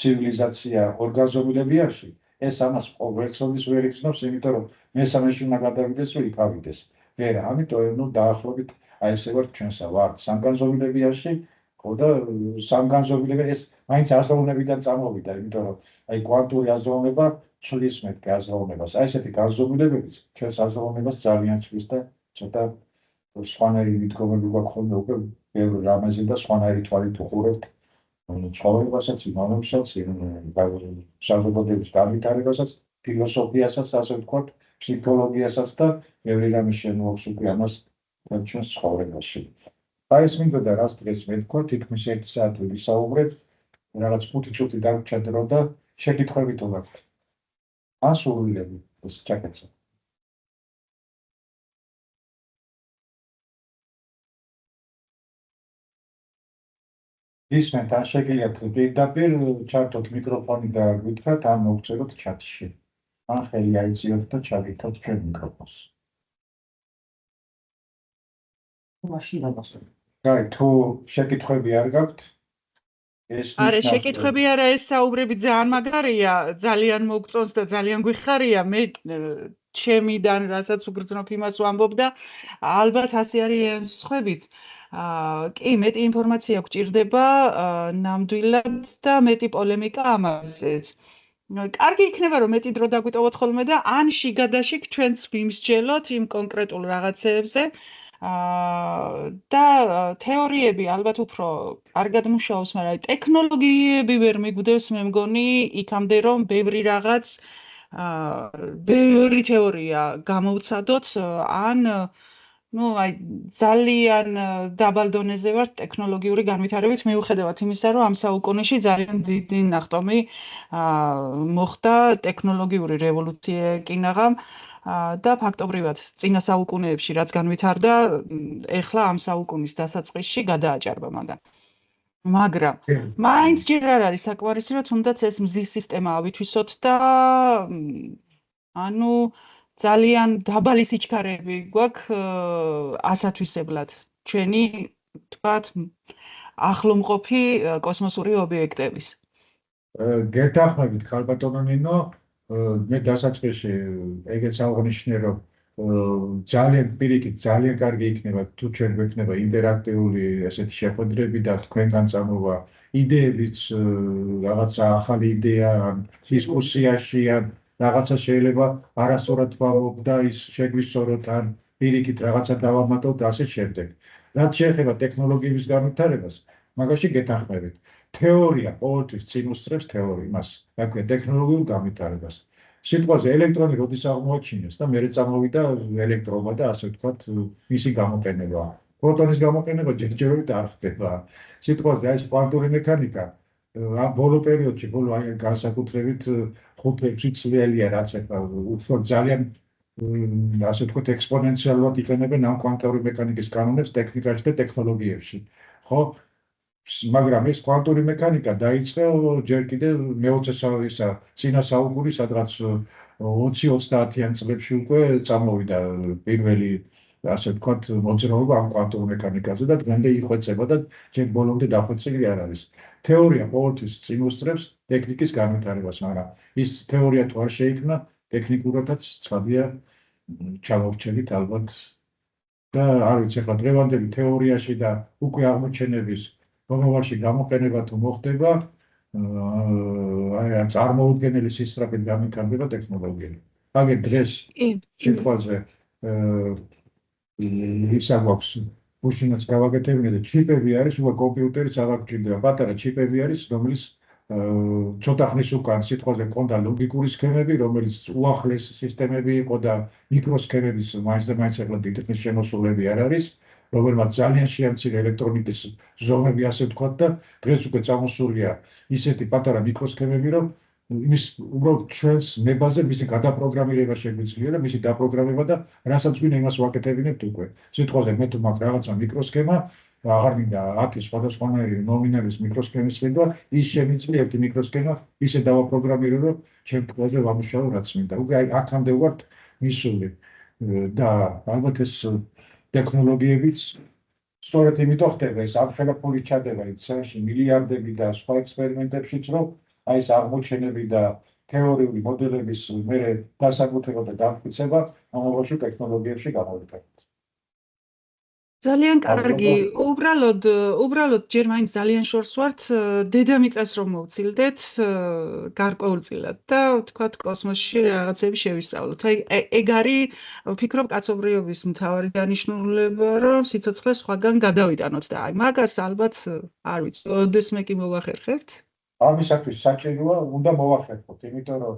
ცივილიზაცია 2 განზომილებიანში, ეს ამას ვერცობის ვერ იგრძნობს, იმიტომ რომ მესამეში უნდა გადავიდეს, რომ იქ ავიდეს. ვერა, ამიტომ დაახლოებით აი ესე ვართ ჩვენსა ვართ 3 განზომილებიანში, ხო და 3 განზომილება ეს მაინც აზროვნებიდან წამოვიდა, იმიტომ რომ აი კვანტური აზროვნება ცვლის მეთქე აზროვნებას. აი ესეთი განზომილებებიც ჩვენს აზროვნებას ძალიან ცვლის და ცოტა სხვანაირი მიდგომები გვაქვს ხოლმე უკვე ბევრ რამეზე და სხვანაირი თვალით უყურებთ ცხოვრებასაც, იმანობასაც, საზოგადოების განვითარებასაც, ფილოსოფიასაც, ასე ვთქვათ, ფსიქოლოგიასაც და ბევრი რამე შემოაქვს უკვე ამას ჩვენს ცხოვრებაში. აი ეს მინდოდა რაც დღეს მეთქვა, თითქმის 1 საათი ვისაუბრეთ, რაღაც 5 წუთი დაგვრჩა დრო და შეკითხვები თუ გაქვთ. ან სურვილები ეს ჩაკეცა. ისმენთ, ან შეგიძლიათ პირდაპირ ჩართოთ მიკროფონი და გვითხრათ, ან მოგწეროთ ჩატში. ან ხელი აიციოთ და ჩაგითოთ ჩვენ მიკროფონს. მაშინ გადასულ. აი, თუ შეკითხვები არ გაქვთ, ეს არა, შეკითხვები არა, ეს საუბრები ძალიან მაგარია, ძალიან მოგწონს და ძალიან გვიხარია. მე ჩემიდან რასაც უგრძნობ იმას ვამბობ და ალბათ ასე არის სხვაებიც. კი, მეტი ინფორმაცია გვჭირდება ნამდვილად და მეტი პოლემიკა ამაზეც. კარგი იქნება რომ მეტი დრო დაგვიტოვოთ ხოლმე და ან შიგადაშიგ ჩვენც ვიმსჯელოთ იმ კონკრეტულ რაღაცეებზე და თეორიები ალბათ უფრო კარგად მუშაობს, მაგრამ ტექნოლოგიები ვერ მიგვდევს მე მგონი იქამდე რომ ბევრი რაღაც ბევრი თეორია გამოვცადოთ ან აი ძალიან დაბალ დონეზე ვართ ტექნოლოგიური განვითარებით მიუხედავად იმისა, რომ ამ საუკუნეში ძალიან დიდი ნახტომი მოხდა ტექნოლოგიური რევოლუცია კინაღამ და ფაქტობრივად წინა საუკუნეებში რაც განვითარდა, ეხლა ამ საუკუნის დასაწყისში გადააჭარბა მაგრამ მაინც ჯერ არ არის საკმარისი, რომ თუნდაც ეს მზის სისტემა ავითვისოთ და ანუ ძალიან დაბალი სიჩქარეები გვაქვს ასათვისებლად ჩვენი თქვათ ახლომყოფი კოსმოსური ობიექტების. გეთანხმებით ხალბატონო ნინო, მე დასაწყისში ეგეც აღნიშნე, რომ ძალიან პირიქით ძალიან კარგი იქნება თუ ჩვენ გვექნება ინტერაქტიული ესეთი შეხვედრები და თქვენგან წამოვა იდეებიც რაღაცა ახალი იდეა დისკუსიაში ან რაღაცა შეიძლება არასწორად ვამბობ და ის შეგვისწოროთ ან პირიქით რაღაცა დავამატოთ და ასე შემდეგ. რაც შეეხება ტექნოლოგიების განვითარებას, მაგაში გეთანხმებით. თეორია ყოველთვის წინ უსწრებს იმას, რა ქვია, ტექნოლოგიურ განვითარებას. სიტყვაზე ელექტრონი როდის აღმოაჩინეს და მერე წამოვიდა ელექტრობა და ასე ვთქვათ, მისი გამოყენება. პროტონის გამოყენება ჯერჯერობით არ ხდება. სიტყვაზე აი ეს კვანტური მექანიკა ამ ბოლო პერიოდში, ბოლო აი განსაკუთრებით 5-6 წლია, რაც ახლა უფრო ძალიან ასე ვთქვათ, ექსპონენციალურად იყენებენ ამ კვანტური მექანიკის კანონებს ტექნიკაში და ტექნოლოგიებში. ხო? მაგრამ ეს კვანტური მექანიკა დაიწყო ჯერ კიდევ მე-20 წინა საუკუნის სადღაც 20-30-იან წლებში უკვე წამოვიდა პირველი ასე ვთქვათ მოძრაობა ამ კვანტურ მექანიკაზე და დღემდე იხვეწება და ჯერ ბოლომდე დახვეწილი არ არის. თეორია ყოველთვის წინ უსწრებს ტექნიკის განვითარებას, მაგრამ ის თეორია თუ არ შეიქმნა, ტექნიკურადაც ცხადია ჩამოვრჩებით ალბათ და არ ვიცი ახლა დღევანდელი თეორიაში და უკვე აღმოჩენების მომავალში გამოყენება თუ მოხდება, აი ამ წარმოუდგენელი სისწრაფით გამიქარდება ტექნოლოგიები. აგერ დღეს შემთხვევაზე ისა გვაქვს უშინაც გავაკეთებინე და ჩიპები არის, უკვე კომპიუტერიც აღარ გჭირდება, პატარა ჩიპები არის, რომელიც ცოტა ხნის უკან სიტყვაზე ქონდა ლოგიკური სქემები, რომელიც უახლეს სისტემები იყო და მიკროსქემების მაინც ახლა დიდი ხნის შემოსულები არ არის, რომელმაც ძალიან შეამცირა ელექტრონიკის ზომები, ასე ვთქვათ და დღეს უკვე წამოსულია ისეთი პატარა მიკროსქემები, რომ იმის უბრალოდ ჩვენს ნებაზე მისი გადაპროგრამირება შეგვიძლია და მისი დაპროგრამება და რასაც გვინდა იმას ვაკეთებინებთ უკვე. სიტყვაზე მე თუ მაქვს რაღაცა მიკროსქემა, აღარ მინდა 10 სხვადასხვანაირი ნომინალის მიკროსქემის ყიდვა, ის შემიძლია ერთი მიკროსქემა ისე დავაპროგრამირო, რომ ჩემ ტყეზე ვამუშავო რაც მინდა. უკვე აი აქამდე ვართ მისული და ალბათ ეს ტექნოლოგიებიც სწორედ იმიტომ ხდება ეს არხელა ფული ჩადება ცენში მილიარდები და სხვა ექსპერიმენტებშიც, რომ აი ეს აღმოჩენები და თეორიული მოდელების მერე დასაკუთრება და დამტკიცება მომავალში ტექნოლოგიებში გამოვიდა. ძალიან კარგი. უბრალოდ ჯერ მაინც ძალიან შორს ვართ დედამიწას რომ მოვცილდეთ გარკვეულწილად და ვთქვათ კოსმოსში რაღაცები შევისწავლოთ. აი ეგ არის ვფიქრობ კაცობრიობის მთავარი დანიშნულება, რომ სიცოცხლე სხვაგან გადავიტანოთ და აი მაგას ალბათ არ ვიცი, ოდესმე კი მოვახერხებთ. ამისათვის საჭიროა უნდა მოვახერხოთ, იმიტომ რომ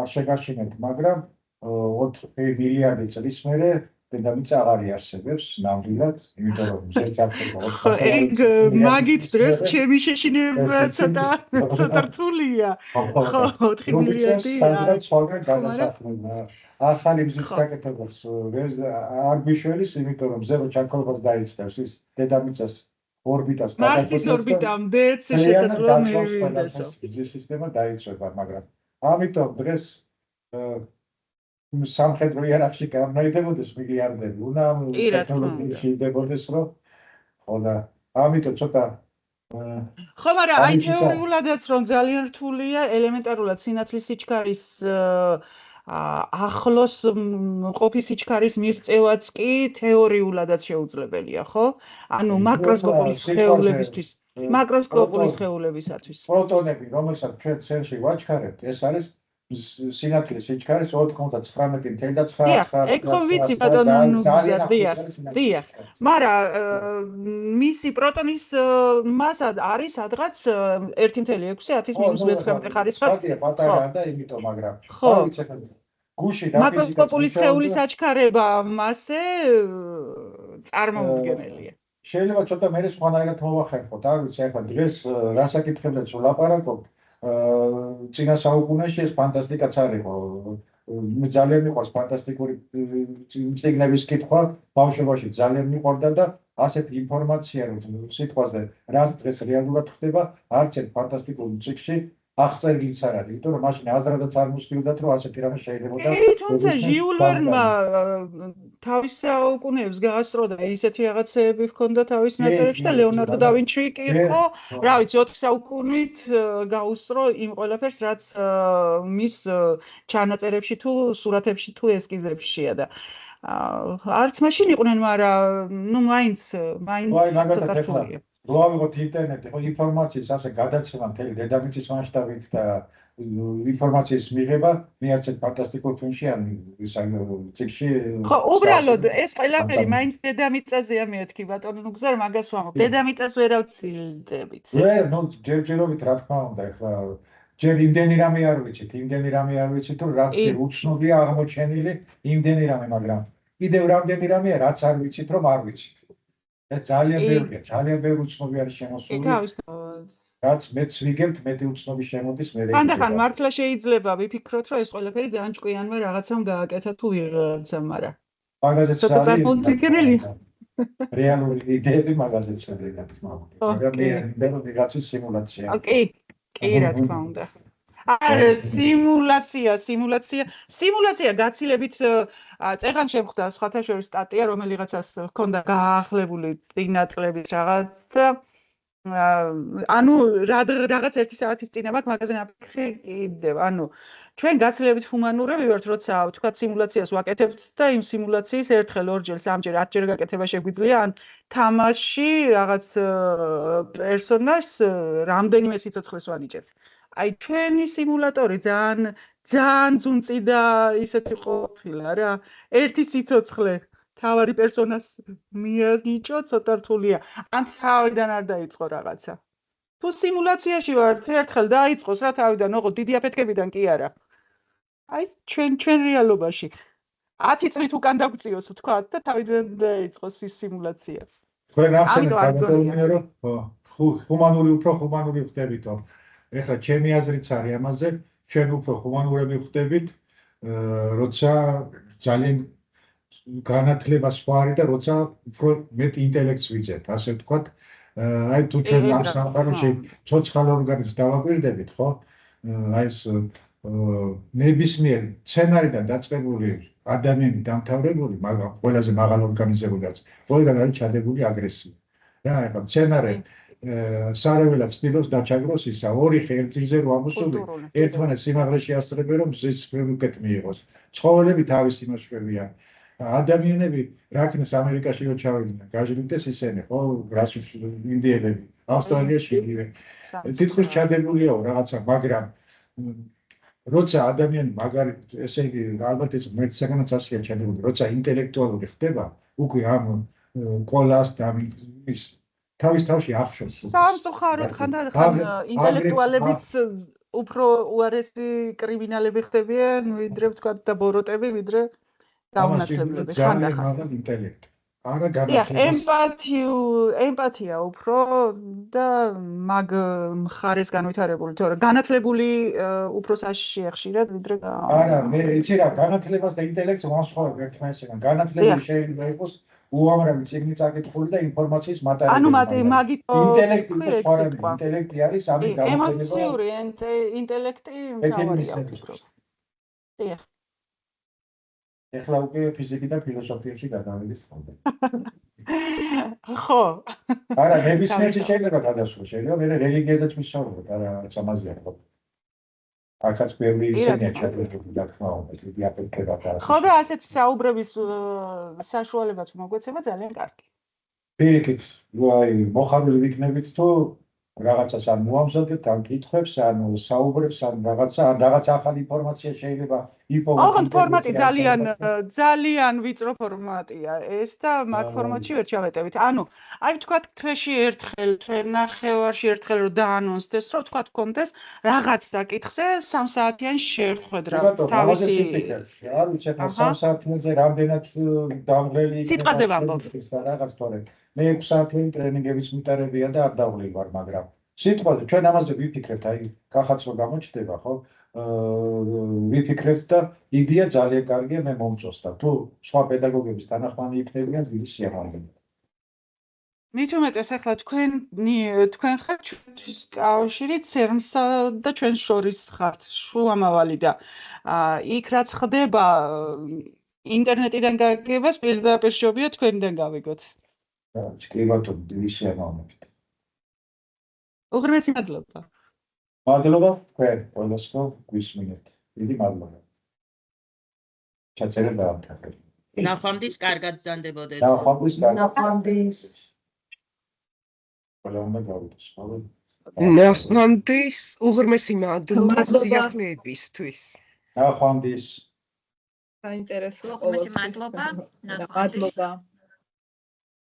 არ შეგაშინებთ, მაგრამ 4 მილიარდი წლის მერე დედამიწა აღარ იარსებებს ნამდვილად, იმიტომ რომ ზეწარდება 4 ეგ მაგით დღეს ჩემი შეშინება ცოტა რთულია. ხო 4 მილიარდი სადღაც სხვაგან გადასახლება. ახალი მზის გაკეთებას არ გვიშველის, იმიტომ რომ ზერო ჩაქოლებას დაიწყებს ის დედამიწას ორბიტას მარსის ორბიტამდეც შესაძლოა მივიდეს. მზის სისტემა დაიწვება, მაგრამ ამიტომ დღეს სამხედრო იარაღში გამოიდებოდეს მილიარდები, უნდა ტექნოლოგიაში იდებოდეს, რომ ხო და ამიტომ ცოტა ხო, მაგრამ აი თეორიულადაც რომ ძალიან რთულია, ელემენტარულად სინათლის სიჩქარის ახლოს ყოფის სიჩქარის მიღწევაც კი თეორიულადაც შეუძლებელია, ხო? ანუ მაკროსკოპული სხეულებისთვის, მაკროსკოპული სხეულებისათვის. პროტონები, რომელსაც ჩვენ ცელში ვაჩქარებთ, ეს არის სინათლის სიჩქარის 99.999. ეგ ხო ვიცი ბატონო ნუგზა, დიახ. მაგრამ მისი პროტონის მასა არის სადღაც 1.6-10-9 ხარისხად. ხადია პატარაა და იმიტომ, მაგრამ არ ვიცი ახლა გუში და მაკროსკოპული სხეულის აჩქარება მასე წარმოუდგენელია. შეიძლება ცოტა მე სხვანაირად მოვახერხოთ, არ ვიცი ახლა დღეს რა საკითხებზეც ვლაპარაკობ. წინა საუკუნეში ეს ფანტასტიკაც არ იყო. მე ძალიან მიყვარს ფანტასტიკური წიგნების კითხვა, ბავშვობაში ძალიან მიყვარდა და ასეთი ინფორმაცია, რომ სიტყვაზე რაც დღეს რეალურად ხდება, არც ერთ ფანტასტიკურ წიგნში აღწერილიც არ არის, იმიტომ რომ მაშინ აზრადაც არ მოსდიოდათ, რომ ასეთი რამე შეიძლებოდა. თუმცა ჟიულ ვერნმა თავის საუკუნეებს გაასწრო და ისეთი რაღაცეები ჰქონდა თავის ნაწერებში და ლეონარდო და ვინჩი კი იყო, რა ვიცი, 4 საუკუნით გაუსწრო იმ ყველაფერს, რაც მის ჩანაწერებში თუ სურათებში თუ ესკიზებშია და არც მაშინ იყვნენ, მაგრამ ნუ მაინც ცოტა რთულია. რო ავიღოთ ინტერნეტი, ხო ინფორმაციის ასე გადაცემა მთელი დედამიწის მასშტაბით და ინფორმაციის მიღება, მე არც ერთ ფანტასტიკურ ფილმში ან წიგნში. ხო, უბრალოდ ეს ყველაფერი მაინც დედამიწაზეა მეთქი ბატონო ნუგზარ, მაგას ვამბობ. დედამიწას ვერ ავცილდებით. ნუ ჯერჯერობით რა თქმა უნდა, ახლა ჯერ იმდენი რამე არ ვიცით, თუ რაც ჯერ უცნობია აღმოჩენილი იმდენი რამე, მაგრამ კიდევ რამდენი რამეა, რაც არ ვიცით, რომ არ ვიცით. ეს ძალიან ბევრია, ძალიან ბევრი უცნობი არის შემოსული. რაც მეც ვიგებთ, მეტი უცნობი შემოდის მე. ხანდახან მართლა შეიძლება ვიფიქროთ, რომ ეს ყველაფერი ძალიან ჭკვიანმა რაღაცამ გააკეთა თუ ვიღაცამ, მაგრამ მაგაზეც წარმოუდგენელია. რეალური იდეები მაგაზეც შეიძლება, თქმა უნდა. მაგრამ მე მინდა ვიღაცის სიმულაცია. კი, რა თქმა უნდა. სიმულაცია გაცილებით წეღან შემხვდა სხვათა შორის სტატია, რომელიღაცას ჰქონდა გაახლებული წინა წლების რაღაცა ანუ რაღაც 1 საათის წინ მაქვს მაგაზე ნაფიქრი კიდევ. ანუ ჩვენ გაცილებით ჰუმანურები ვართ, როცა ვთქვათ სიმულაციას ვაკეთებთ და იმ სიმულაციის ერთხელ, ორჯერ, სამჯერ, 10 ჯერ გაკეთება შეგვიძლია, ან თამაში რაღაც პერსონაჟს რამდენიმე სიცოცხლეს ვანიჭებთ. აი ჩვენი სიმულატორი ძალიან ძუნწი და ისეთი ყოფილა რა. ერთი სიცოცხლე თავარი პერსონას მიანიჭო ცოტა რთულია. ან თავიდან არ დაიწყო რაღაცა. თუ სიმულაციაში ვართ, ერთხელ დაიწყოს რა თავიდან, ოღონდ დიდი აფეთქებიდან კი არა. აი ჩვენ რეალობაში 10 წლით უკან დაგვწიოს ვთქვათ და თავიდან დაიწყოს ის სიმულაცია. თქვენ ახსენეთ გადაგონია რომ ჰუმანური უფრო ჰუმანური ხდებითო. ეხლა ჩემი აზრიც არის ამაზე, ჩვენ უფრო ჰუმანურები ხდებით, როცა ძალიან განათლება სხვა არის და როცა უფრო მეტ ინტელექტს ვიძებთ, ასე ვთქვათ. აი თუ ჩვენ ამ სამყაროში ცოცხალ ორგანიზმს დავაკვირდებით, ხო? აი ეს ნებისმიერ სცენარიდან დაწყებული ადამიანი დამთავრებული, მაგრამ ყველაზე მაღალ ორგანიზებულაც, ყველგან არის ჩადებული აგრესია. რა, ეხლა სცენარი სარეველად ცდილობს დაჩაგროს ისა, ორი ხერხზე რო ამოსული, ერთმანეთს სიმაღლეში ასწრებენ, რომ მზის უკეთ მიიღოს. ცხოველები თავის იმაშველიან. ადამიანები რაკნეს ამერიკაში რო ჩავიდნენ, გაჟლიტეს ისინი, ხო, რასუს ინდიელები, ავსტრალიაში იგივე. თითქოს ჩადებულია რაღაცა, მაგრამ როცა ადამიანი მაგარი, ესე იგი, ალბათ ეს ღმერთის საგანაც ასეა ჩადებული, როცა ინტელექტუალური ხდება, უკვე ამ ყოლას და ის თავის თავში ახშობს. სამწუხაროდ ხან ინტელექტუალებიც უფრო უარესი კრიმინალები ხდებიან, ვიდრე ვთქვათ და ბოროტები, ვიდრე დაუნაცვლებლები. ძალიან მაღალ ინტელექტი. არა განათლებას. ემპათია უფრო და მაგ მხარეს განვითარებული, თორე განათლებული უფრო საშიშია ხშირად, ვიდრე არა, მე იცი რა, განათლებას და ინტელექტს ვანსხვავებ ერთმანეთისგან. განათლებული შეიძლება იყოს უამრავი წიგნი წაკითხული და ინფორმაციის მატარებელი. ანუ მაგითო ინტელექტი არის ამის განათლება. ემოციური ინტელექტი მთავარია. დიახ. ეხლა უკვე ფიზიკი და ფილოსოფიაში გადავედის ხოლმე. ხო. არა, ნებისმიერში შეიძლება გადასვლა, შეიძლება მე რელიგიაზეც ვისაუბროთ, არა სამაზია ხო. აქაც ბევრი ისენია ჩადებული და თქმა უნდა, დიდი აფეთქება და ასე. ხო და ასეთ საუბრების საშუალებაც მოგვეცემა ძალიან კარგი. პირიქით, აი მოხარული ვიქნებით თუ რაღაცას არ მოამზადეთ, ან კითხვებს, ან საუბრებს, ან რაღაც ახალი ინფორმაცია შეიძლება იპოვოთ. ოღონდ ფორმატი ძალიან ვიწრო ფორმატია ეს და მათ ფორმატში ვერ ჩავეტევით. ანუ, აი ვთქვათ, თვეში ერთხელ, ნახევარში ერთხელ რომ დაანონსდეს, რომ ვთქვათ, გქონდეს რაღაც საკითხზე 3 საათიან შეხვედრა. თავისი არ ვიცი, 3 საათზე რამდენად დამღლელი სიტყვაზე ვამბობ. რაღაც თორე მე 6 საათიანი ტრენინგების მიტარებია და არ დავღლილ ვარ, მაგრამ სიტყვაზე ჩვენ ამაზე ვიფიქრებთ, აი კახაც რო გამოჩნდება, ხო? ვიფიქრებთ და იდეა ძალიან კარგია, მე მომწონს და თუ სხვა პედაგოგების თანახმანი იქნებიან, დიდი სიამოვნებაა. მით უმეტეს ახლა თქვენ ხართ ჩვენთვის კავშირი CERN-სა და ჩვენ შორის ხართ შუამავალი და იქ რაც ხდება ინტერნეტიდან გაგებას პირდაპირ შობია თქვენიდან გავიგოთ. კი ბატონო, დიდი სიამოვნებით. უღრმესი მადლობა. მადლობა თქვენ ყველას რომ გვისმინეთ. დიდი მადლობა. ჩაწერა დაამთავრე. ნახვამდის კარგად ბრძანდებოდეთ. ნახვამდის. ყველა უნდა გავიდეს, ხო? ნახვამდის უღრმესი მადლობა სიახლეებისთვის. ნახვამდის. საინტერესოა უღრმესი მადლობა. მადლობა.